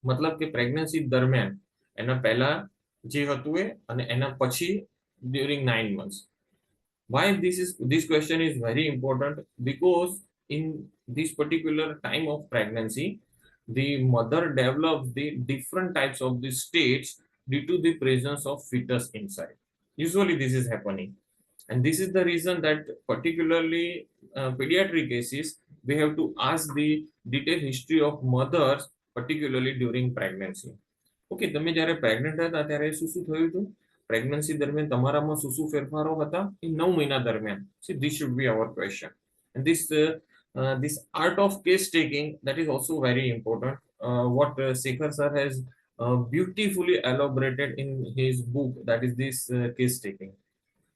મતલબ કે પ્રેગ્નન્સી દરમિયાન એના પહેલા જે હતું એ અને એના પછી during 9 months. Why this question is very important? Because in this particular time of pregnancy, the mother develops the different types of the states due to the presence of fetus inside. Usually this is happening, and this is the reason that particularly pediatric cases, we have to ask the detailed history of mothers, particularly during pregnancy. Okay, તમે જ્યારે pregnant હતા ત્યારે શું શું થયું હતું? Pregnancy દરમિયાન તમારામાં શું શું ફેરફારો હતા એ 9 મહિના દરમિયાન? See, this should be our question. And this art of case taking, that is also very important. What Shekhar sir has beautifully elaborated in his book, that is this case taking.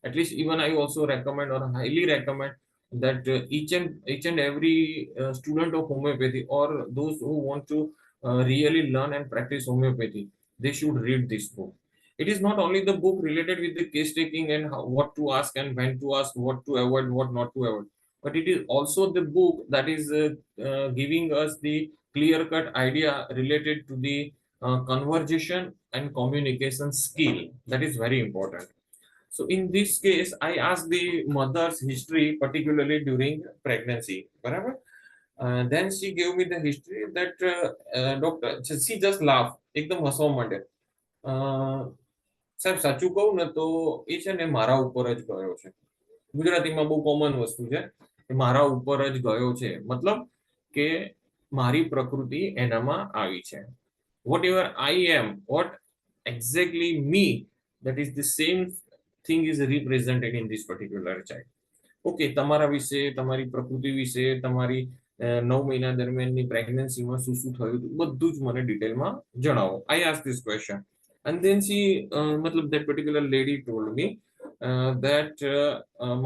At least even I also recommend or highly recommend that each and every student of homeopathy, or those who want to really learn and practice homeopathy, they should read this book. It is not only the book related with the case taking and how, what to ask and when to ask, what to avoid, what not to avoid, but it is also the book that is giving us the clear cut idea related to the conversation and communication skill. That is very important. So in this case, I asked the mother's history, particularly during pregnancy. Barabar? Then she gave me the history that doctor, she just laughed. એકદમ હસવા માંડે. સાહેબ સાચું કહું ને તો એ છે ને મારા ઉપર જ ગયો છે. ગુજરાતીમાં બહુ કોમન વસ્તુ છે, મારા ઉપર જ ગયો છે મતલબ કે મારી પ્રકૃતિ એનામાં આવી છે. Whatever I am, what exactly me, that is the same thing is represented in this particular child. Okay, તમારા વિશે, તમારી પ્રકૃતિ વિશે, તમારી 9 મહિના દરમિયાનની પ્રેગ્નન્સીમાં શું શું થયું હતું બધું જ મને ડિટેલમાં જણાવો. I asked this question, and then she matlab that particular lady told me that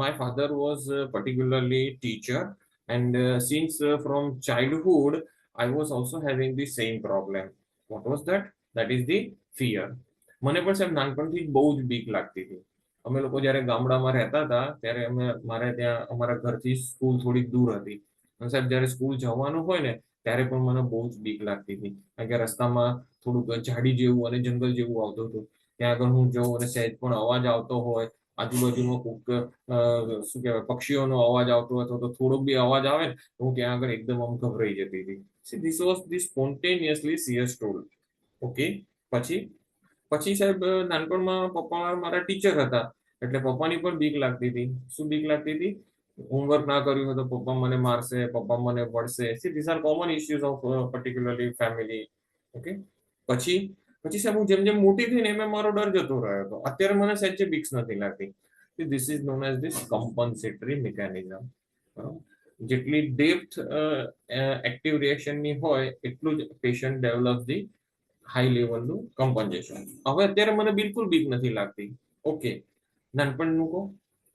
my father was particularly teacher, and since from childhood I was also having the same problem. What was that? That is the fear. મને પણ સાહેબ નાનપણથી જ બહુ જ બીક લાગતી હતી. અમે લોકો જ્યારે ગામડામાં રહેતા હતા ત્યારે અમે મારે ત્યાં અમારા ઘરથી સ્કૂલ થોડીક દૂર હતી. સાહેબ જ્યારે સ્કૂલ જવાનું હોય ને ત્યારે પણ મને બહુ જ બીક લાગતી હતી, કારણ કે રસ્તામાં થોડુંક ઝાડી જેવું અને જંગલ જેવું આવતું હતું. ત્યાં આગળ હું જઉં અને સહેજ પણ અવાજ આવતો હોય, આજુબાજુમાં કોઈક શું કહેવાય પક્ષીઓનો અવાજ આવતો હોય અથવા તો થોડોક બી અવાજ આવે ને તો હું ત્યાં આગળ એકદમ આમ ગભરાઈ જતી હતી. See, this was the spontaneously she has told. Okay, પછી સાહેબ નાનપણમાં પપ્પા મારા ટીચર હતા એટલે પપ્પાની પણ બીક લાગતી હતી. શું બીક લાગતી હતી? હોમવર્ક ના કર્યું હોય તો પપ્પા મને મારશે, પપ્પા મને વળશે. See this are common issues of particularly family. Okay, પછી પછી સાહેબ હું જેમ જેમ મોટી થઈ ને એમ મારો ડર જતો રહ્યો હતો. અત્યારે મને સહેજે બીક્સ નથી લાગતી. This is known as this compensatory mechanism. જેટલી ડેપ્થ એક્ટિવ રિએક્શનની હોય એટલું જ પેશન્ટ ડેવલપ ધી હાઈ લેવલનું કમ્પન્સેશન. હવે અત્યારે મને બિલકુલ બીક નથી લાગતી. ઓકે, નાનપણનું કહો.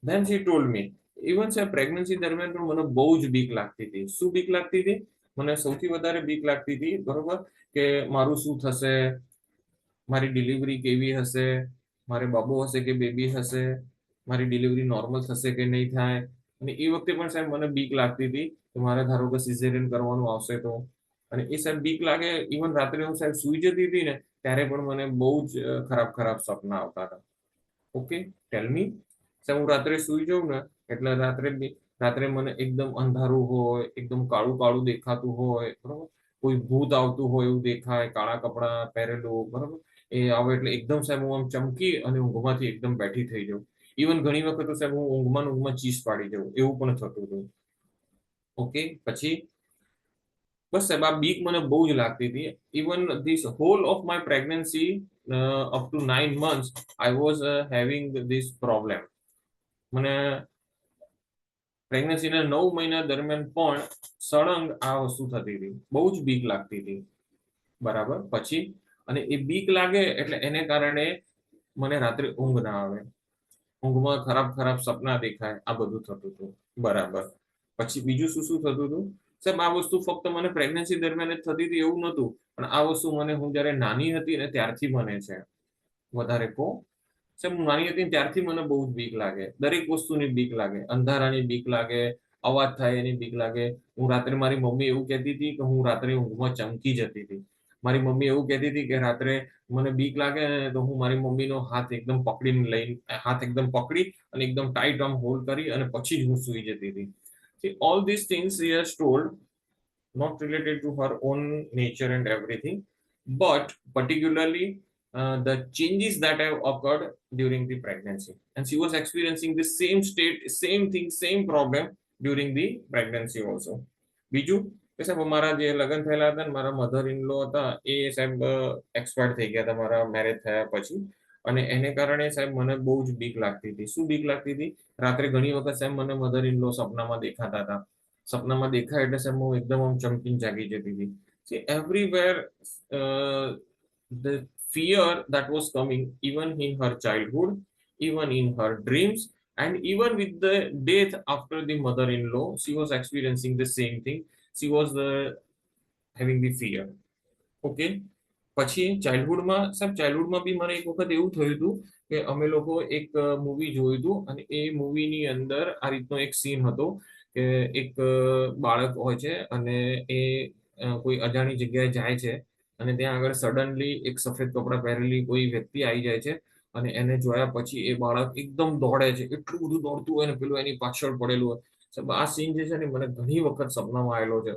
Then she told me, even સાહેબ પ્રેગ્નન્સી દરમિયાન પણ મને બહુ જ બીક લાગતી હતી. શું બીક લાગતી હતી? મને સૌથી વધારે બીક લાગતી હતી, બરોબર, કે મારું શું થશે, મારી ડિલિવરી કેવી હશે, મારે બાબો હશે કે બેબી હશે, મારી ડિલિવરી નોર્મલ થશે કે નહીં થાય. અને એ વખતે પણ સાહેબ મને બીક લાગતી હતી કે મારે ધારો કે સિઝેરિયન કરવાનું આવશે તો. અને એ સાહેબ બીક લાગે. ઇવન રાત્રે હું સાહેબ સુઈ જતી હતી ને ત્યારે પણ મને બહુ જ ખરાબ ખરાબ સપના આવતા હતા. ઓકે, ટેલ મી. સાહેબ હું રાત્રે સુઈ જાઉં ને એટલે રાત્રે મને એકદમ અંધારું હોય, એકદમ કાળું કાળું દેખાતું હોય, બરોબર, કોઈ ભૂત આવતું હોય એવું દેખાય, કાળા કપડા પહેરેલું, બરોબર, એ આવે એટલે એકદમ સાહેબ હું આમ ચમકી અને ઊંઘમાંથી એકદમ બેઠી થઈ જાઉં. ઇવન ઘણી વખત તો સાહેબ હું ઊંઘમાં ચીસ પાડી જાઉં, એવું પણ થતું હતું. ઓકે, પછી બસ સાહેબ આ બીક મને બહુ જ લાગતી હતી. Even this hall of my pregnancy up to 9 months I was having this problem. મને પ્રેગ્નન્સીના 9 મહિના દરમિયાન પણ સળંગ આ વસ્તુ થતી હતી. બહુ જ બીક લાગતી હતી. બરાબર, પછી અને એ બીક લાગે એટલે એને કારણે મને રાત્રે ઊંઘ ના આવે, ઊંઘમાં ખરાબ ખરાબ સપના દેખાય, આ બધું થતું હતું. બરાબર, પછી બીજું શું શું થતું હતું? સાહેબ આ વસ્તુ ફક્ત મને પ્રેગ્નન્સી દરમિયાન જ થતી હતી એવું નહોતું, પણ આ વસ્તુ મને હું જયારે નાની હતી ને ત્યારથી મને છે. વધારે કહો, સાહેબ હું નાની હતી ત્યારથી મને બહુ જ બીક લાગે. દરેક વસ્તુની બીક લાગે. અંધારાની બીક લાગે, અવાજ થાય એની બીક લાગે. હું રાત્રે, મારી મમ્મી એવું કહેતી હતી કે હું રાત્રે ઊંઘમાં ચમકી જતી હતી. મારી મમ્મી એવું કહેતી હતી કે રાત્રે મને બીક લાગે ને તો હું મારી મમ્મીનો હાથ એકદમ પકડીને લઈ, હાથ એકદમ પકડી અને એકદમ ટાઈટ આમ હોલ્ડ કરી અને પછી જ હું સૂઈ જતી હતી. See, all these things she has told, not related to her own nature and everything, but particularly the changes that have occurred during the pregnancy. And she was experiencing the same state, same thing, same problem during the pregnancy also. બીજું કે સાહેબ અમારા જે લગ્ન થયેલા હતા ને મારા મધર ઇન લો હતા એ સાહેબ એક્સપાયર થઈ ગયા હતા મારા મેરેજ થયા પછી. અને એને કારણે સાહેબ મને બહુ જ બીક લાગતી હતી. શું બીક લાગતી હતી? રાત્રે ઘણી વખત સાહેબ મને મધર ઇન લો સપનામાં દેખાતા હતા. સપનામાં દેખાય એટલે સાહેબ હું એકદમ આમ ચમકીને જાગી જતી હતી. See, everywhere the fear that was coming, even in her childhood, even in her dreams, and even with the death after the mother-in-law, she was experiencing the same thing. She was having the fear. Okay, પછી ચાઇલ્ડહુડમાં સાહેબ ચાઇલ્ડહુડમાં બી મને એક વખત એવું થયું હતું કે અમે લોકો એક મૂવી જોયું હતું અને એ મૂવીની અંદર આ રીતનો એક સીન હતો કે એક બાળક હોય છે અને એ કોઈ અજાણી જગ્યાએ જાય છે અને ત્યાં આગળ સડનલી એક સફેદ કપડાં પહેરેલી કોઈ વ્યક્તિ આવી જાય છે અને એને જોયા પછી એ બાળક એકદમ દોડે છે. એટલું બધું દોડતું હોય ને પેલું એની પાછળ પડેલું હોય. સાહેબ આ સીન જે છે ને મને ઘણી વખત સપનામાં આવેલો છે.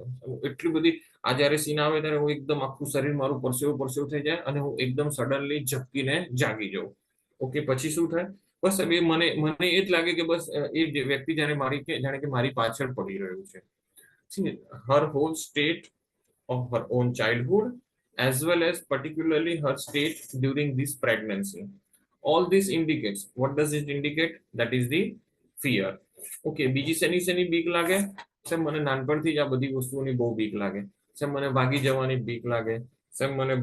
એટલી બધી આ જયારે સીન આવે ત્યારે હું એકદમ આખું શરીર મારું પરસેવો પરસેવો થઈ જાય અને હું એકદમ સડનલી ઝપકીને જાગી જાઉં. ઓકે, પછી શું થાય? બસ હવે મને મને એ જ લાગે કે બસ એ વ્યક્તિ જાણે કે મારી પાછળ પડી રહ્યું છે. Her whole state of her own childhood as well as particularly her state during this pregnancy. All this indicates, what does it indicate? That is the fear. Okay, બીજી શેની બીક લાગે? સાહેબ મને નાનપણથી જ આ બધી વસ્તુઓની બહુ બીક લાગે. સાહેબ મને ભાગી જવાની બીક લાગે. સાહેબ મને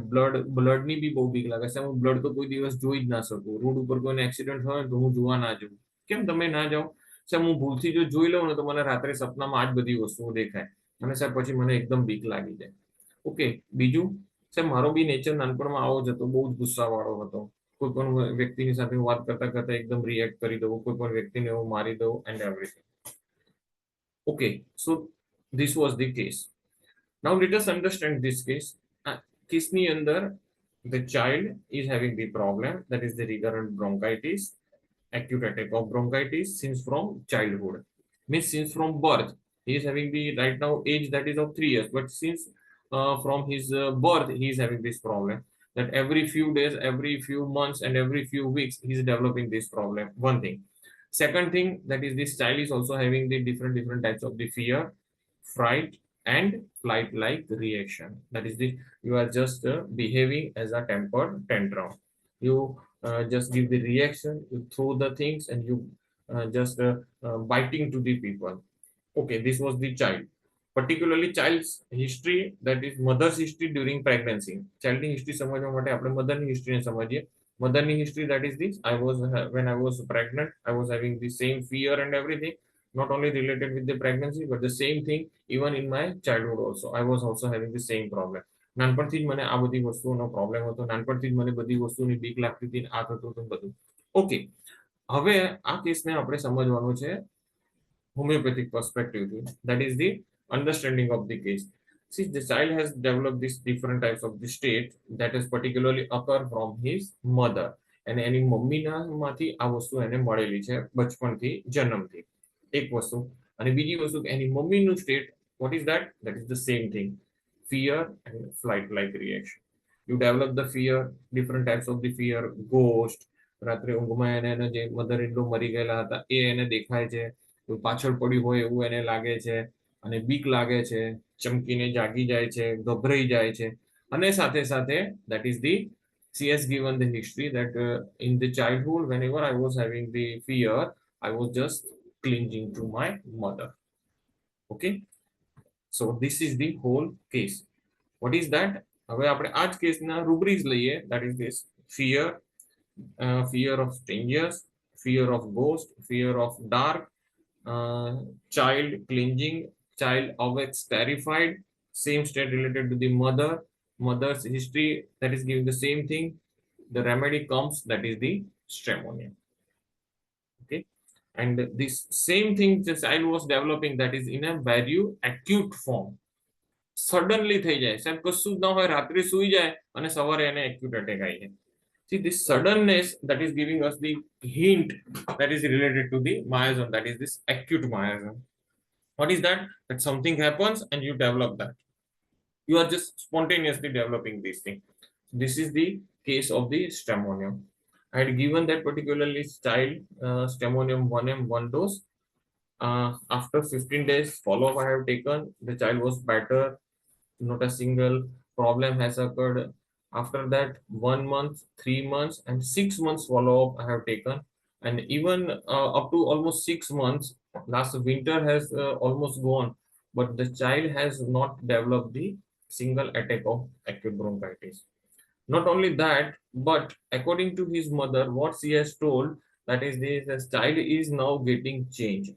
બ્લડની બી બહુ બીક લાગે. સાહેબ હું બ્લડ તો કોઈ દિવસ જોઈ જ ના શકું. રોડ ઉપર કોઈને એક્સિડન્ટ હોય તો હું જોવા ના જાઉં. કેમ તમે ના જાઓ? સાહેબ હું ભૂલથી જો જોઈ લઉં ને તો મને રાત્રે સપનામાં આ જ બધી વસ્તુઓ દેખાય અને સાહેબ પછી મને એકદમ બીક લાગી જાય. ઓકે, બીજું સાહેબ મારો બી નેચર નાનપણમાં આવો જ હતો, બહુ જ ગુસ્સાવાળો હતો. કોઈ પણ વ્યક્તિની સાથે વાત કરતા કરતા એકદમ રિએક્ટ કરી દઉં, કોઈ પણ વ્યક્તિને હું મારી દઉં and everything. Okay, so this was the case. Now let us understand this case. કેસની અંદર the child is having the problem, that is the recurrent bronchitis, acute attack of bronchitis since from childhood, means since from birth. He is having the right now age that is of 3 years, but since from his birth he is having this problem, that every few days, every few months and every few weeks he is developing this problem. One thing. Second thing, that is this child is also having the different types of the fear, fright, and flight like reaction. That is the, you are just behaving as a temper tantrum. You just give the reaction, you throw the things, and you just biting to the people. Okay, this was the child. Particularly child's history, that is mother's history during pregnancy. Child history સમજવા માટે આપણે motherની history ને સમજીએ. Motherની history, that is this: I was when I was pregnant, I was having the same fear and everything, not only related with the pregnancy, but the same thing even in my childhood also. I was also having the same problem. નાનપણથી જ મને આ બધી વસ્તુઓનો problem હતો. નાનપણથી જ મને બધી વસ્તુની બીક લાગતી હતી, આ થતું હતું બધું. ઓકે, હવે આ કેસને આપણે સમજવાનું છે homeopathic perspective. That is the understanding of the case. See, the child has developed these different types of the state that is particularly occur from his mother. અને એની મમ્મીના માંથી આ વસ્તુ એને મળેલી છે બચપણથી, જન્મથી. એક વસ્તુ. અને બીજી વસ્તુ, એની મમ્મીનું state, what is that? That is the same thing. Fear and flight like reaction. You develop the fear, different types of the fear, ghost. રાત્રે ઊંઘમાં એને જે મધર ઇન લો મરી ગયેલા હતા એ એને દેખાય છે. પાછળ પડ્યું હોય એવું એને લાગે છે, અને બીક લાગે છે, ચમકીને જાગી જાય છે, ગભરાઈ જાય છે. અને સાથે સાથે that is the, she has given the history that in the childhood, whenever I was having the fear, I was just clinging to my mother. Okay, so this is the whole case. What is that? હવે આપણે આ જ કેસના rubrics લઈએ. That is this: fear, fear of strangers, fear of ghost, fear of dark, child clinging, child awakes terrified, same state related to the mother's history, that is giving the same thing. The remedy comes, that is the stramonium. Okay, and this same thing the child was developing, that is in a very acute form. Suddenly થઈ જાય સાહેબ, કશું જ ન હોય, રાત્રે સૂઈ જાય અને સવારે એને acute attack આવી જાય. See, this suddenness that is giving us the hint that is related to the miasm, that is this acute miasm. What is that? That something happens and you develop that. You are just spontaneously developing this thing. This is the case of the stramonium. I had given that particularly child stramonium 1m 1 dose. After 15 days follow-up I have taken, the child was better, not a single problem has occurred. After that, 1 month, 3 months, and 6 months follow-up I have taken, and even up to almost 6 months. Last winter has almost gone, but the child has not developed the single attack of acute bronchitis. Not only that, but according to his mother, what she has told, that is this child is now getting changed.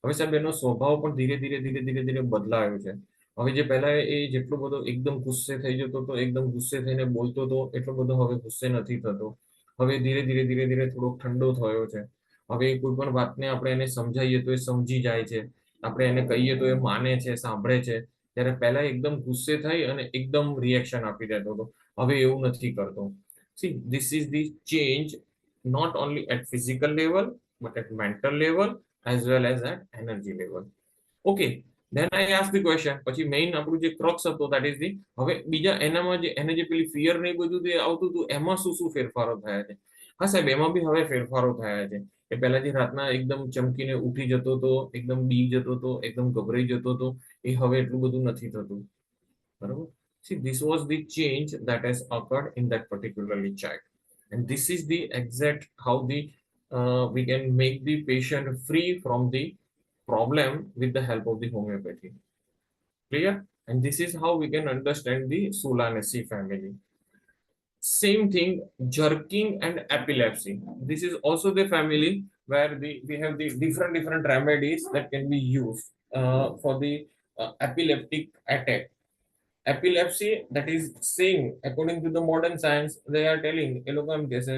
હવે સાહેબ એનો સ્વભાવ પણ ધીરે ધીરે ધીરે ધીરે ધીરે બદલાયો છે. હવે જે પહેલા એ જેટલો બધો એકદમ ગુસ્સે થઈ જતો હતો, એકદમ ગુસ્સે થઈને બોલતો હતો, એટલો બધો હવે ગુસ્સે નથી થતો. હવે ધીરે ધીરે ધીરે ધીરે થોડોક ઠંડો થયો છે. હવે કોઈ પણ વાતને આપણે એને સમજાવીએ તો એ સમજી જાય છે, આપણે એને કહીએ તો એ માને છે, સાંભળે છે. ત્યારે પહેલા એકદમ ગુસ્સે થઈ અને એકદમ રિએક્શન આપી દેતો હતો, હવે એવું નથી કરતો. See, this is the change not only at physical level but at mental level as well as at energy level. Okay, then I ask the question, પછી મેઇન આપણું જે ક્રક્સ હતો, that is the, હવે બીજા એનામાં જે એને જે પેલી ફિયર ને બધું જે આવતું હતું એમાં શું શું ફેરફારો થયા છે? હા સાહેબ, એમાં બી હવે ફેરફારો થયા છે. એ પહેલા જે રાતના એકદમ ચમકીને ઉઠી જતો હતો, એકદમ બી જતો હતો, એકદમ ગભરાઈ જતો હતો, એ હવે એટલું બધું નથી થતું. બરાબર? See, this was the change that has occurred in that particularly child, and this is the exact how the we can make the patient free from the problem with the help of the homeopathy. Clear? And this is how we can understand the Solanaceae family. Same thing, jerking and epilepsy. This is also the family where we have the different remedies that can be used for the epileptic attack. Epilepsy, that is saying, according to the modern science, they are telling, એ લોકો એમ કહે છે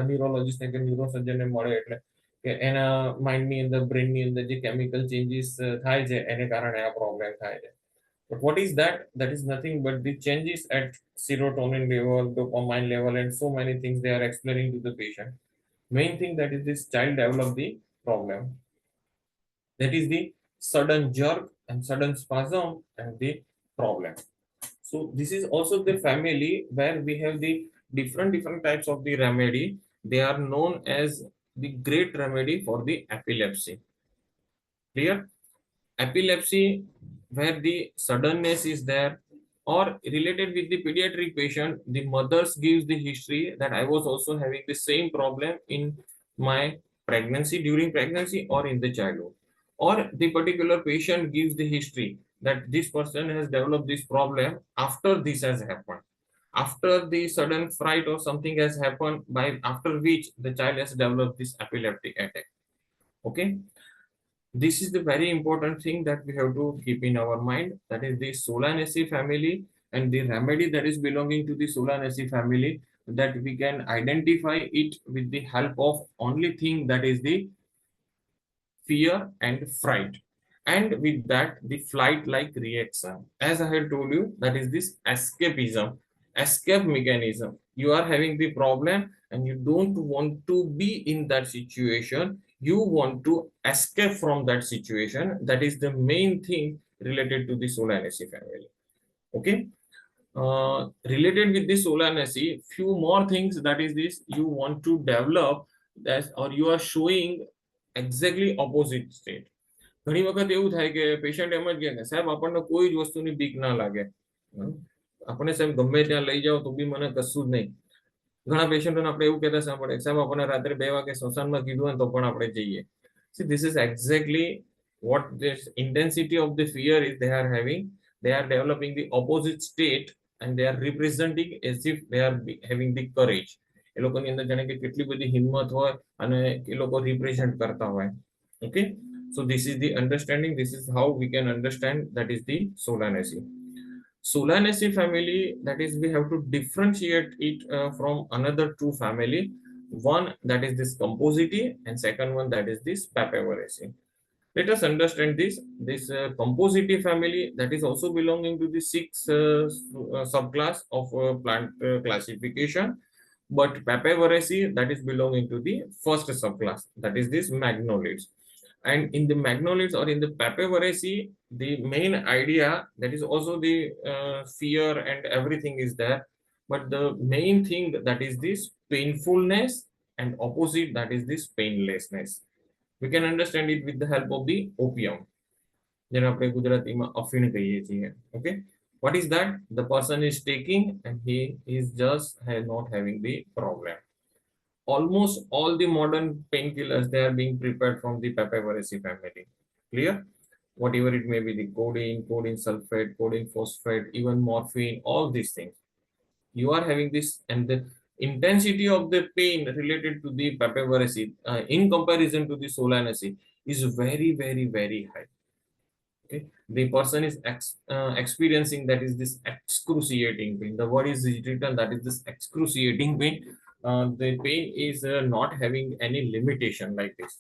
neurologist ને કે neurosurgeon ને મળે એટલે કે એના માઇન્ડ ની અંદર, બ્રેન ની અંદર જે કેમિકલ ચેન્જીસ થાય છે એને કારણે આ પ્રોબ્લેમ થાય છે. But what is that? That is nothing but the changes at serotonin level, dopamine level, and so many things they are explaining to the patient. Main thing, that is this child develop the problem. That is the sudden jerk and sudden spasm and the problem. So this is also the family where we have the different types of the remedy. They are known as the great remedy for the epilepsy. Clear? Epilepsy, where the suddenness is there, or related with the pediatric patient, the mothers gives the history that I was also having the same problem in my pregnancy, during pregnancy, or in the childhood. Or the particular patient gives the history that this person has developed this problem after this has happened, after the sudden fright or something has happened, by after which the child has developed this epileptic attack. Okay, this is the very important thing that we have to keep in our mind, that is the Solanaceae family and the remedy that is belonging to the Solanaceae family, that we can identify it with the help of only thing, that is the fear and fright, and with that the flight like reaction. As I had told you, that is this escapism, escape mechanism. You are having the problem and you don't want to be in that situation, you want to escape from that situation. That is the main thing related to the Solanaceae family. Okay, related with the Solanaceae, few more things, that is this, you want to develop that, or you are showing exactly opposite state. ઘણી વખત એવું થાય કે patient એમ જ કહે કે સાહેબ આપણને કોઈ જ વસ્તુની બીક ના લાગે, આપણે સાહેબ ગમે ત્યાં લઈ જાઓ તો બી મને કશું જ નહીં. ઘણા પેશન્ટોને આપણે એવું કહેતા સાંભળે, સાહેબ આપણને રાત્રે 2 વાગે સ્મશાનમાં કીધું હોય તો પણ આપણે જઈએ. See, this is exactly what this intensity of the fear is they are having. They are developing the opposite state and they are representing as if they are having the courage. એ લોકોની અંદર જાણે કે કેટલી બધી હિંમત હોય અને એ લોકો રિપ્રેઝન્ટ કરતા હોય. Okay, so this is the understanding, this is how we can understand, that is the Solanaceae. Solanaceae family, that is we have to differentiate it from another two family. One, that is this Compositae, and second one, that is this Papaveraceae. Let us understand this Compositae family, that is also belonging to the sixth subclass of plant classification. But Papaveraceae, that is belonging to the first subclass, that is this Magnolids. And in the Magnolids or in the Papaveraceae, the main idea, that is also the fear and everything is there, but the main thing, that is this painfulness, and opposite, that is this painlessness. We can understand it with the help of the opium, જેને આપણે ગુજરાતીમાં અફીણ કહીએ છીએ. Okay, what is that? The person is taking and he is just not having the problem. Almost all the modern painkillers, they are being prepared from the Papaveraceae family. Clear? Whatever it may be, the codeine, codeine sulfate, codeine phosphate, even morphine, all these things. You are having this, and the intensity of the pain related to the Papaveraceae in comparison to the Solanaceae is very, very, very high. Okay, the person is experiencing, that is this excruciating pain. The word is written, that is this excruciating pain. The pain is not having any limitation like this,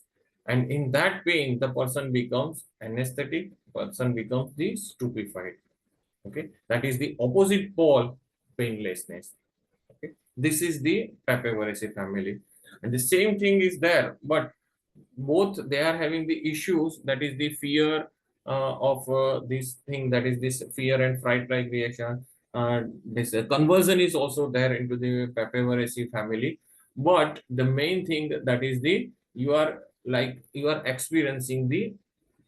and in that pain the person becomes anesthetic, person becomes the stupefied. Okay, that is the opposite pole, painlessness. Okay, this is the Papaveraceae family, and the same thing is there, but both they are having the issues, that is the fear of this thing, that is this fear and fright like reaction. This conversion is also there into the Papaveraceae family, but the main thing, that is the you are experiencing the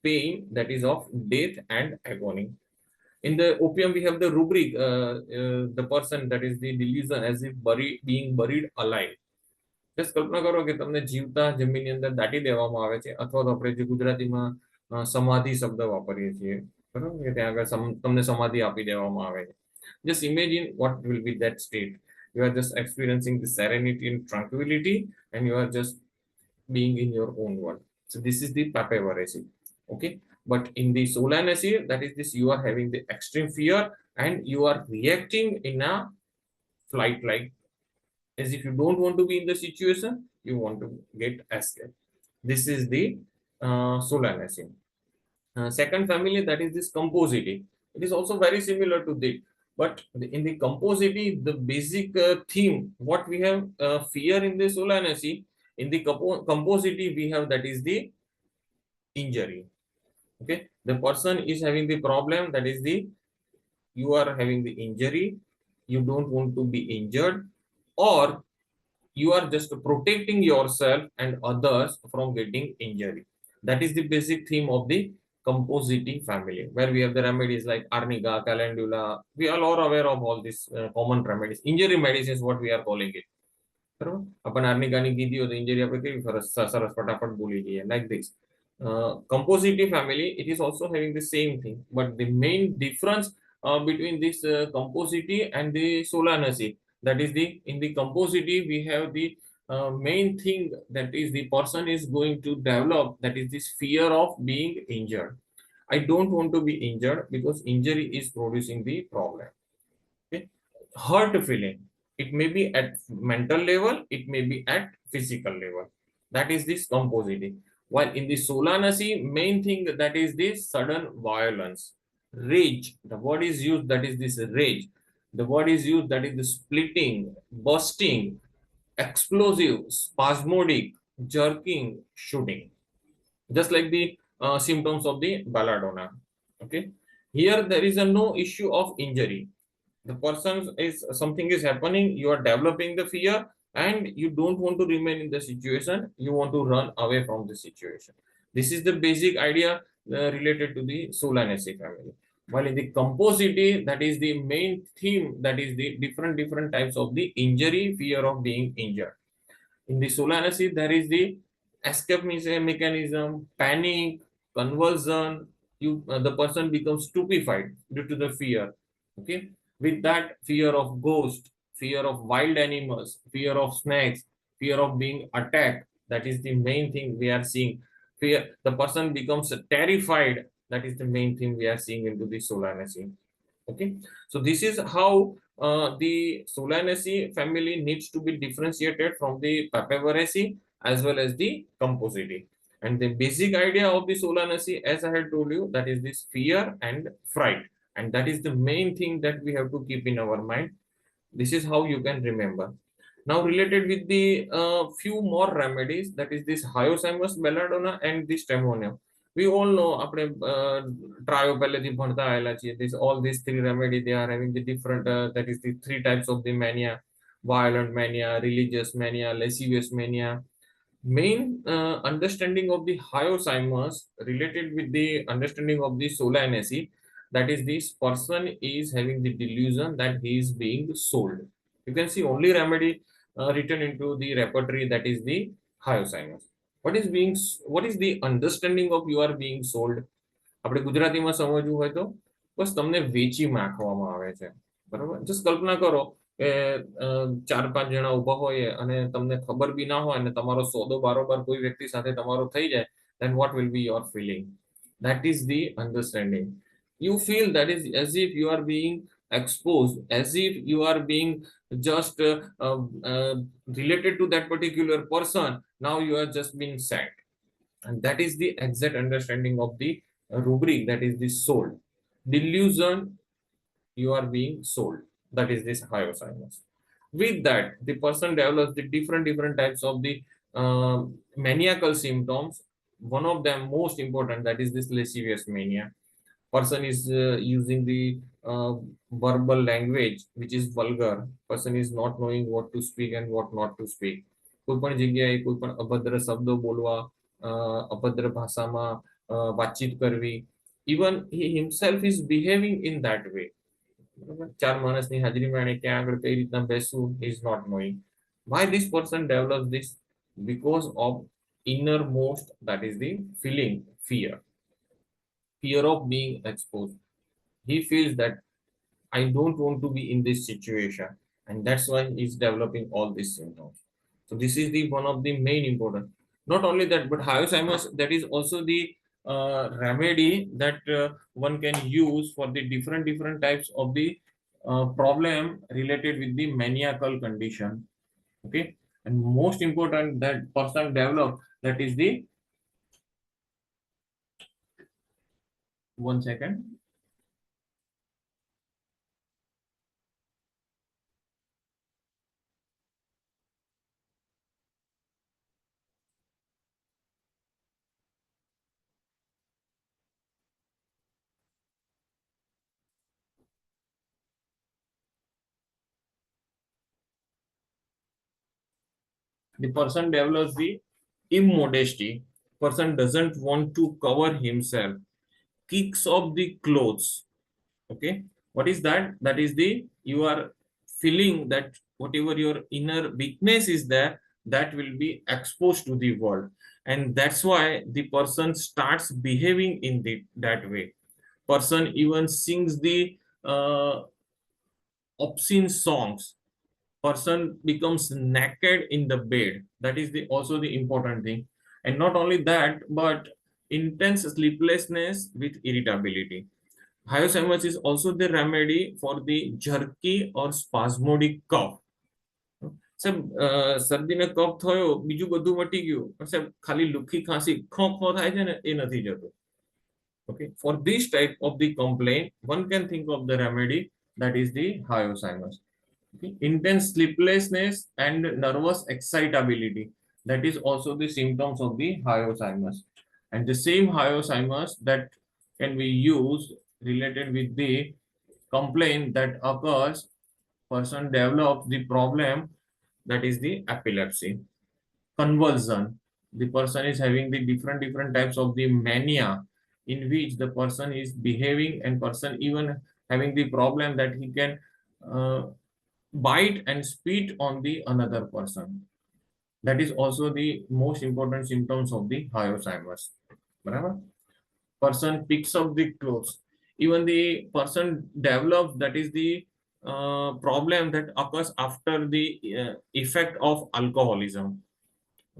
pain, that is of death and agony. In the opium we have the rubric, the person, that is the delusion as if being buried alive. Just કલ્પના કરો કે તમને જીવતા જમીનની અંદર દાટી દેવામાં આવે છે, અથવા તો આપણે જે ગુજરાતીમાં સમાધિ શબ્દ વાપરીએ છીએ, બરાબર, કે ત્યાં આગળ તમને સમાધિ આપી દેવામાં આવે છે. Just imagine what will be that state. You are just experiencing the serenity and tranquility, and you are just being in your own world. So this is the Papaveraceae. Okay, but in the Solanaceae, that is this, you are having the extreme fear and you are reacting in a flight like, as if you don't want to be in the situation, you want to get escape. This is the Solanaceae. Second family, that is this Compositae. It is also very similar to this, but in the Compositae, the basic theme, what we have fear in the Solanaceae, in the Compositae we have, that is the injury. Okay, the person is having the problem, that is the, you are having the injury, you don't want to be injured, or you are just protecting yourself and others from getting injury. That is the basic theme of the composite family, where we have the remedies like arnica, calendula. We are all aware of all these common remedies. Injury medicine is what we are calling it. બરાબર अपन આર્નિકાની કીધી હોય તો injury આપણે કેવી સરસ ફટાફટ બોલી લઈએ like this. Compositive family, it is also having the same thing, but the main difference between this composite and the Solanaceae, that is the in the composite we have the main thing, that is the person is going to develop, that is this fear of being injured. I don't want to be injured because injury is producing the problem. Okay. Hurt feeling, it may be at mental level, it may be at physical level. That is this composite. While in the Solanaceae, main thing, that is this sudden violence, rage. The word is used, that is this rage. The word is used, that is the splitting, bursting, explosive, spasmodic, jerking, shooting. Just like the symptoms of the belladonna. Okay. Here there is a no issue of injury. The person is, something is happening, you are developing the fear, and you don't want to remain in the situation, you want to run away from the situation. This is the basic idea related to the Solanaceae family. While in the composite, that is the main theme, that is the different types of the injury, fear of being injured. In the Solanaceae, there is the escape mechanism, panic, convulsion. The person becomes stupefied due to the fear. Okay, with that fear of ghost, fear of wild animals, fear of snakes, fear of being attacked. That is the main thing we are seeing. Fear. The person becomes terrified. That is the main thing we are seeing into the Solanaceae. Okay, so this is how the Solanaceae family needs to be differentiated from the Papaveraceae as well as the Compositae. And the basic idea of the Solanaceae, as I had told you, that is this fear and fright, and that is the main thing that we have to keep in our mind. This is how you can remember. Now, related with the few more remedies, that is this Hyoscyamus, belladonna, and this Stemonium. We all know આપણે trio પહેલેથી ભણતા આવેલા છીએ. This all these three remedy, they are having the different that is the three types of the mania: violent mania, religious mania, lascivious mania. Main understanding of the Hyoscyamus related with the understanding of the Solanaceae, that is this person is having the delusion that he is being sold. You can see only remedy written into the repertory, that is the Hyoscyamus. What is the understanding of you are being sold? આપણે ગુજરાતીમાં સમજવું હોય તો બસ તમને વેચી નાખવામાં આવે છે. બરાબર, જસ્ટ કલ્પના કરો કે ચાર પાંચ જણા ઉભા હોય અને તમને ખબર બી ના હોય અને તમારો સોદો બારોબાર કોઈ વ્યક્તિ સાથે તમારો થઈ જાય, then what will be your feeling? That is the understanding. You feel that is as if you are being exposed, as if you are being just related to that particular person. Now you are just being sad, and that is the exact understanding of the rubric, that is the sold. Delusion, you are being sold. That is this Hyoscyamus. With that, the person develops the different types of the maniacal symptoms. One of them most important, that is this lascivious mania. Person is using the verbal language which is vulgar. Person is not knowing what to speak and what not to speak. કોઈ પણ જગ્યાએ કોઈ પણ અભદ્ર શબ્દો બોલવા, અભદ્ર ભાષામાં વાતચીત કરવી. Even he himself is behaving in that way. ચાર માણસની હાજરીમાં એને ક્યાં આગળ કઈ રીતના બેસવું, he is not knowing. Why this person develops this? Because of innermost, that is the feeling, fear of being exposed. He feels that I don't want to be in this situation, and that's why he's developing all these symptoms. So this is the one of the main important. Not only that, but Hyoscyamus, that is also the remedy that one can use for the different types of the problem related with the maniacal condition. Okay, and most important that person develop, that is the, one second. The person develops the immodesty. Person doesn't want to cover himself. Kicks off the clothes. Okay, what is that? That is the you are feeling that whatever your inner weakness is there, that will be exposed to the world, and that's why the person starts behaving in that way. Person even sings the obscene songs. Person becomes naked in the bed. That is the also the important thing. And not only that, but intense sleeplessness with irritability. Hyoscyamus is also the remedy for the jerky or spasmodic cough. સાહેબ શરદીને કફ થયો બીજું બધું મટી ગયું પણ સાહેબ ખાલી લુખી ખાંસી ખો ખો થાય છે ને એ નથી જતું. Okay, for this type of the complaint, one can think of the remedy, that is the hyoscyamus. Okay. Intense sleeplessness and nervous excitability, that is also the symptoms of the hyoscyamus. And the same hyoscyamus that can be used related with the complaint that occurs, person develops the problem, that is the epilepsy. Convulsion, the person is having the different types of the mania, in which the person is behaving and person even having the problem that he can uh, bite and spit on the another person. That is also the most important symptoms of the hyoscyamus. Barabar? Person picks up the clothes. Even the person develops, that is the problem that occurs after the effect of alcoholism.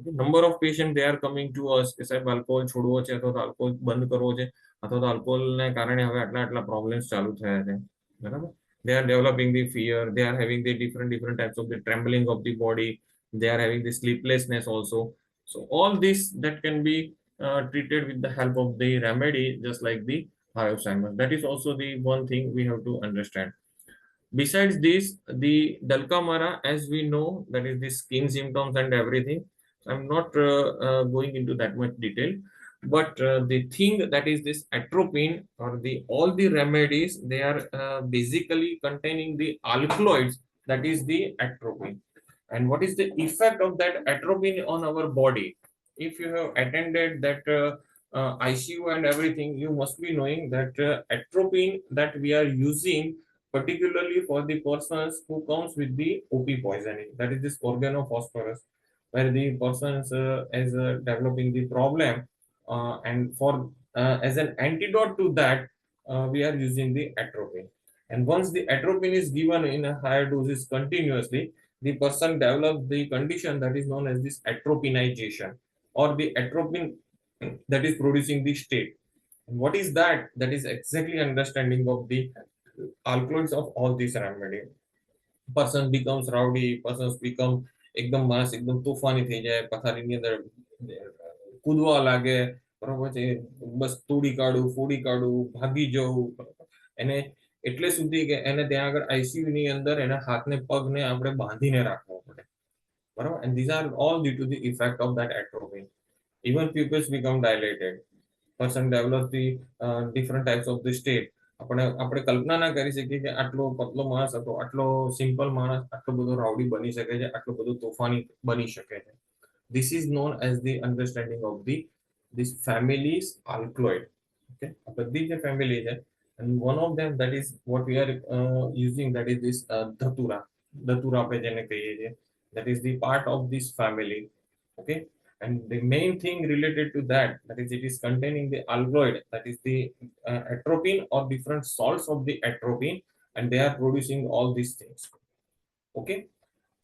Okay. Number of patients they are coming to us કે સાહેબ alcohol છોડવો છે અથવા તો alcohol બંધ કરવો છે અથવા તો આલ્કોહોલને કારણે હવે આટલા આટલા પ્રોબ્લેમ્સ ચાલુ થયા છે. બરાબર. They are developing the fear, they are having the different types of the trembling of the body, they are having the sleeplessness also. So all this that can be treated with the help of the remedy, just like the hyoscyamus. That is also the one thing we have to understand. Besides this, the Dalkamara, as we know, that is the skin symptoms and everything. I'm not going into that much detail, but the thing that is this atropine or the all the remedies, they are basically containing the alkaloids, that is the atropine. And what is the effect of that atropine on our body? If you have attended that ICU and everything, you must be knowing that atropine that we are using particularly for the persons who comes with the OP poisoning, that is this organophosphorus, where the persons is developing the problem, and for as an antidote to that, we are using the atropine. And once the atropine is given in a higher doses continuously, the person develops the condition that is known as this atropinization, or the atropine that is producing the state. And what is that? That is exactly understanding of the alkaloids of all these remedy. Person becomes rowdy, persons become એકદમ માણસ એકદમ તોફાની થઈ જાય, પથારીની અંદર કૂદવા લાગે, બરોબર છે, બસ તોડી કાઢું, ફોડી કાઢું, ભાગી જવું. એને એટલે સુધી કે એને ત્યાં આગળ આઈસીયુ ની અંદર એના હાથને પગને આપણે બાંધીને રાખવો પડે. બરાબર. And these are all due to the effect of that atropine. Even pupils become dilated. Person develops the different types of the state. આપણે આપણે કલ્પના ના કરી શકીએ કે આટલો પતલો માણસ હતો, આટલો સિમ્પલ માણસ આટલો બધો રાવડી બની શકે છે, આટલો બધો તોફાની બની શકે છે. This is known as the understanding of the this family's alkaloid. Okay, આ બધી જે ફેમિલી છે, and one of them that is what we are using, that is this ધતુરા. ધતુરા આપણે જેને કહીએ છીએ, that is the part of this family. Okay. And the main thing related to that, that is it is containing the alkaloid, that is the atropine or different salts of the atropine, and they are producing all these things. Okay.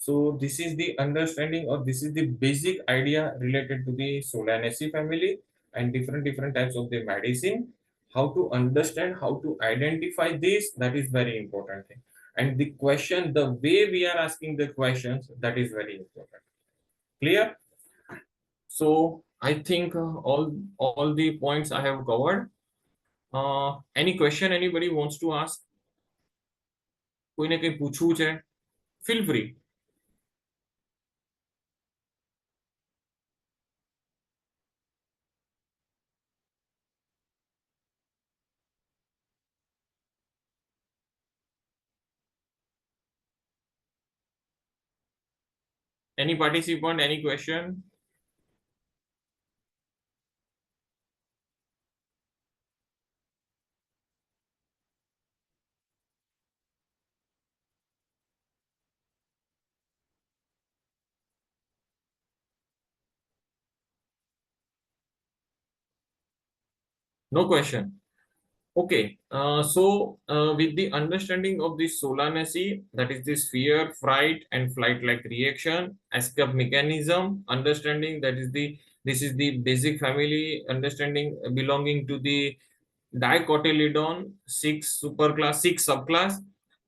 So this is the understanding, or this is the basic idea related to the Solanaceae family and different types of the medicine. How to understand, how to identify this, that is very important thing. And the question, the way we are asking the questions, that is very important. Clear? So I think all the points I have covered. Any question anybody wants to ask? કોઈને કંઈ પૂછવું છે? Feel free. Any participant, any question? No question. Okay, with the understanding of this Solanaceae, that is this fear, fright, and flight-like reaction, escape mechanism, understanding that is the this is the basic family understanding belonging to the dicotyledon, six superclass, six subclass,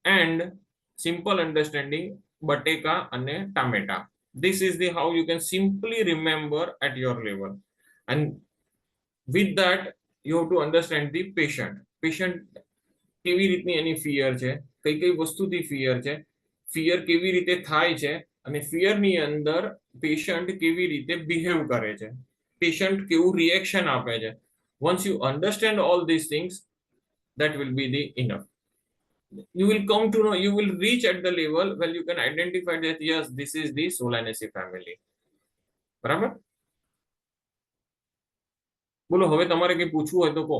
and simple understanding Bateca and Tameta. This is the how you can simply remember at your level, and with that you have to understand the patient કેવી રીતની એની fear છે, કઈ કઈ વસ્તુથી fear છે, fear કેવી રીતે થાય છે, અને ફિયરની અંદર પેશન્ટ કેવી રીતે બિહેવ કરે છે, પેશન્ટ કેવું રિએક્શન આપે છે. Once you understand all these things, that will be the enough. You will come to know, you will reach at the level where you can identify that yes, this is the Solanaceae family. બરાબર? બોલો, હવે તમારે કઈ પૂછવું હોય તો કહો.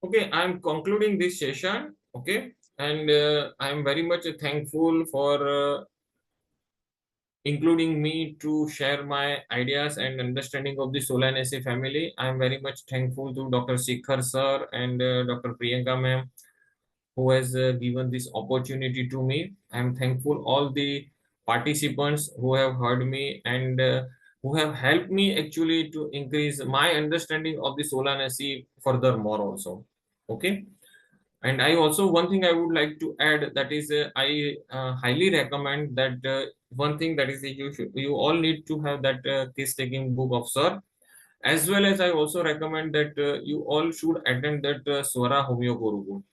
Okay, I'm concluding this session. Okay, and I'm very much thankful for including me to share my ideas and understanding of the Solanaceae family. I'm very much thankful to Dr. Shekhar sir and Dr. Priyanka ma'am, who has given this opportunity to me. I'm thankful all the participants who have heard me and who have helped me actually to increase my understanding of the Solanaceae furthermore also. Okay. And I also, one thing I would like to add, that is I highly recommend that one thing, that is you all need to have that case taking book of sir, as well as I also recommend that you all should attend that Swara Homeo Gurukul,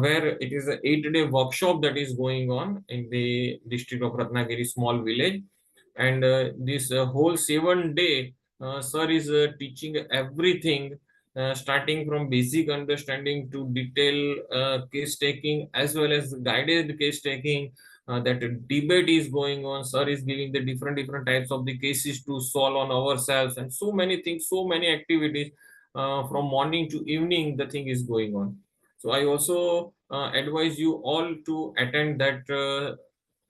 where it is an 8-day workshop that is going on in the district of Ratnagiri, small village. And this whole 7 day, sir is teaching everything, starting from basic understanding to detail case taking, as well as guided case taking. That debate is going on. Sir is giving the different types of the cases to solve on ourselves, and so many things, so many activities. From morning to evening, the thing is going on. So I also advise you all to attend that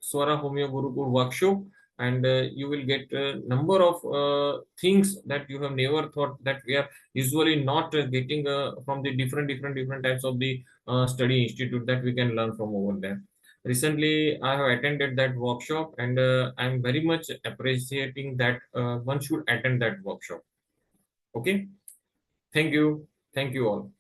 Swara Homeo Gurukul workshop, and you will get a number of things that you have never thought, that we are usually not getting from the different types of the study institute that we can learn from over there. Recently I have attended that workshop, and I'm very much appreciating that one should attend that workshop. Okay, thank you all.